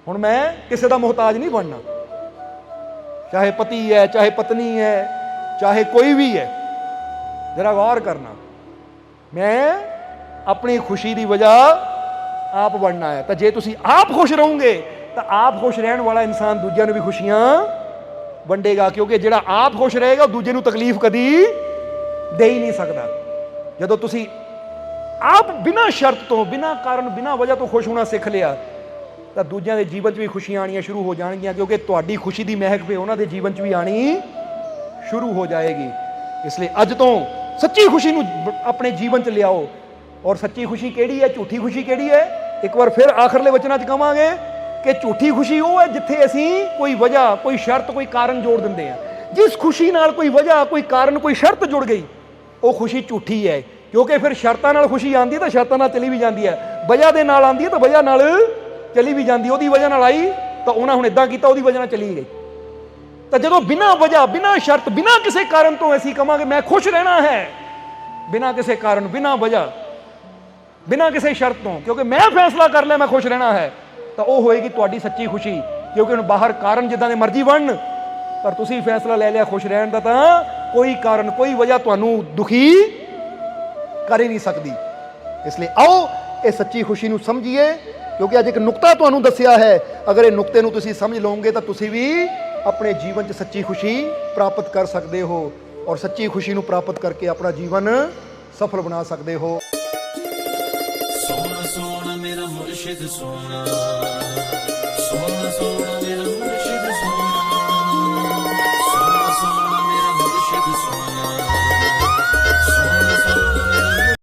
Speaker 2: ਹੁਣ ਮੈਂ ਕਿਸੇ ਦਾ ਮੁਹਤਾਜ ਨਹੀਂ ਬਣਨਾ, ਚਾਹੇ ਪਤੀ ਹੈ, ਚਾਹੇ ਪਤਨੀ ਹੈ, ਚਾਹੇ ਕੋਈ ਵੀ ਹੈ। ਜਰਾ ਗੌਰ ਕਰਨਾ, ਮੈਂ ਆਪਣੀ ਖੁਸ਼ੀ ਦੀ ਵਜ੍ਹਾ ਆਪ ਬਣਨਾ ਹੈ। ਤਾਂ ਜੇ ਤੁਸੀਂ ਆਪ ਖੁਸ਼ ਰਹੋਗੇ ਤਾਂ ਆਪ ਖੁਸ਼ ਰਹਿਣ ਵਾਲਾ ਇਨਸਾਨ ਦੂਜਿਆਂ ਨੂੰ ਵੀ ਖੁਸ਼ੀਆਂ ਵੰਡੇਗਾ, ਕਿਉਂਕਿ ਜਿਹੜਾ ਆਪ ਖੁਸ਼ ਰਹੇਗਾ ਦੂਜੇ ਨੂੰ ਤਕਲੀਫ ਕਦੀ ਦੇ ਹੀ ਨਹੀਂ ਸਕਦਾ। ਜਦੋਂ ਤੁਸੀਂ ਆਪ ਬਿਨਾਂ ਸ਼ਰਤ ਤੋਂ, ਬਿਨਾਂ ਕਾਰਨ, ਬਿਨਾਂ ਵਜ੍ਹਾ ਤੋਂ ਖੁਸ਼ ਹੋਣਾ ਸਿੱਖ ਲਿਆ ਤਾਂ ਦੂਜਿਆਂ ਦੇ ਜੀਵਨ 'ਚ ਵੀ ਖੁਸ਼ੀਆਂ ਆਉਣੀਆਂ ਸ਼ੁਰੂ ਹੋ ਜਾਣਗੀਆਂ, ਕਿਉਂਕਿ ਤੁਹਾਡੀ ਖੁਸ਼ੀ ਦੀ ਮਹਿਕ ਵੀ ਉਹਨਾਂ ਦੇ ਜੀਵਨ 'ਚ ਵੀ ਆਣੀ ਸ਼ੁਰੂ ਹੋ ਜਾਏਗੀ। ਇਸ ਲਈ ਅੱਜ ਤੋਂ ਸੱਚੀ ਖੁਸ਼ੀ ਨੂੰ ਆਪਣੇ ਜੀਵਨ 'ਚ ਲਿਆਓ। ਔਰ ਸੱਚੀ ਖੁਸ਼ੀ ਕਿਹੜੀ ਹੈ, ਝੂਠੀ ਖੁਸ਼ੀ ਕਿਹੜੀ ਹੈ? ਇੱਕ ਵਾਰ ਫਿਰ ਆਖਰਲੇ ਵਚਨਾਂ 'ਚ ਕਹਾਂਗੇ ਕਿ ਝੂਠੀ ਖੁਸ਼ੀ ਉਹ ਹੈ ਜਿੱਥੇ ਅਸੀਂ ਕੋਈ ਵਜ੍ਹਾ, ਕੋਈ ਸ਼ਰਤ, ਕੋਈ ਕਾਰਨ ਜੋੜ ਦਿੰਦੇ ਹਾਂ। ਜਿਸ ਖੁਸ਼ੀ ਨਾਲ ਕੋਈ ਵਜ੍ਹਾ, ਕੋਈ ਕਾਰਨ, ਕੋਈ ਸ਼ਰਤ ਜੁੜ ਗਈ ਉਹ ਖੁਸ਼ੀ ਝੂਠੀ ਹੈ, ਕਿਉਂਕਿ ਫਿਰ ਸ਼ਰਤਾਂ ਨਾਲ ਖੁਸ਼ੀ ਆਉਂਦੀ ਹੈ ਤਾਂ ਸ਼ਰਤਾਂ ਨਾਲ ਚਲੀ ਵੀ ਜਾਂਦੀ ਹੈ, ਵਜ੍ਹਾ ਦੇ ਨਾਲ ਆਉਂਦੀ ਹੈ ਤਾਂ ਵਜ੍ਹਾ ਨਾਲ ਚਲੀ ਵੀ ਜਾਂਦੀ। ਉਹਦੀ ਵਜ੍ਹਾ ਨਾਲ ਆਈ ਤਾਂ ਉਹਨਾਂ ਹੁਣ ਇਦਾਂ ਕੀਤਾ, ਉਹਦੀ ਵਜ੍ਹਾ ਨਾਲ ਚਲੀ ਗਈ। ਤਾਂ ਜਦੋਂ ਬਿਨਾਂ ਵਜ੍ਹਾ, ਬਿਨਾਂ ਸ਼ਰਤ, ਬਿਨਾਂ ਕਿਸੇ ਕਾਰਨ ਤੋਂ ਅਸੀਂ ਕਹਾਂਗੇ ਮੈਂ ਖੁਸ਼ ਰਹਿਣਾ ਹੈ, ਬਿਨਾਂ ਕਿਸੇ ਕਾਰਨ, ਬਿਨਾਂ ਵਜ੍ਹਾ, ਬਿਨਾਂ ਕਿਸੇ ਸ਼ਰਤ ਤੋਂ, ਕਿਉਂਕਿ ਮੈਂ ਫੈਸਲਾ ਕਰ ਲਿਆ ਮੈਂ ਖੁਸ਼ ਰਹਿਣਾ ਹੈ, ਤਾਂ ਉਹ ਹੋਏਗੀ ਤੁਹਾਡੀ ਸੱਚੀ ਖੁਸ਼ੀ। ਕਿਉਂਕਿ ਹੁਣ ਬਾਹਰ ਕਾਰਨ ਜਿੱਦਾਂ ਦੇ ਮਰਜ਼ੀ ਬਣਨ, ਪਰ ਤੁਸੀਂ ਫੈਸਲਾ ਲੈ ਲਿਆ ਖੁਸ਼ ਰਹਿਣ ਦਾ, ਤਾਂ ਕੋਈ ਕਾਰਨ, ਕੋਈ ਵਜ੍ਹਾ ਤੁਹਾਨੂੰ ਦੁਖੀ ਕਰ ਹੀ ਨਹੀਂ ਸਕਦੀ। ਇਸ ਲਈ ਆਓ ਇਹ ਸੱਚੀ ਖੁਸ਼ੀ ਨੂੰ ਸਮਝੀਏ, ਕਿਉਂਕਿ ਅੱਜ ਇੱਕ ਨੁਕਤਾ ਤੁਹਾਨੂੰ ਦੱਸਿਆ ਹੈ। ਅਗਰ ਇਹ ਨੁਕਤੇ ਨੂੰ ਤੁਸੀਂ ਸਮਝ ਲਓਗੇ ਤਾਂ ਤੁਸੀਂ ਵੀ ਆਪਣੇ ਜੀਵਨ 'ਚ ਸੱਚੀ ਖੁਸ਼ੀ ਪ੍ਰਾਪਤ ਕਰ ਸਕਦੇ ਹੋ, ਔਰ ਸੱਚੀ ਖੁਸ਼ੀ ਨੂੰ ਪ੍ਰਾਪਤ ਕਰਕੇ ਆਪਣਾ ਜੀਵਨ ਸਫਲ ਬਣਾ ਸਕਦੇ ਹੋ।
Speaker 1: ਸੋਹਣਾ ਸੋਹਣਾ ਮੇਰਾ ਮੁਰਸ਼ਿਦ ਸੋਹਣਾ, ਸੋਹਣਾ ਸੋਹਣਾ ਮੇਰਾ ਮੁਰਸ਼ਿਦ ਸੋਹਣਾ।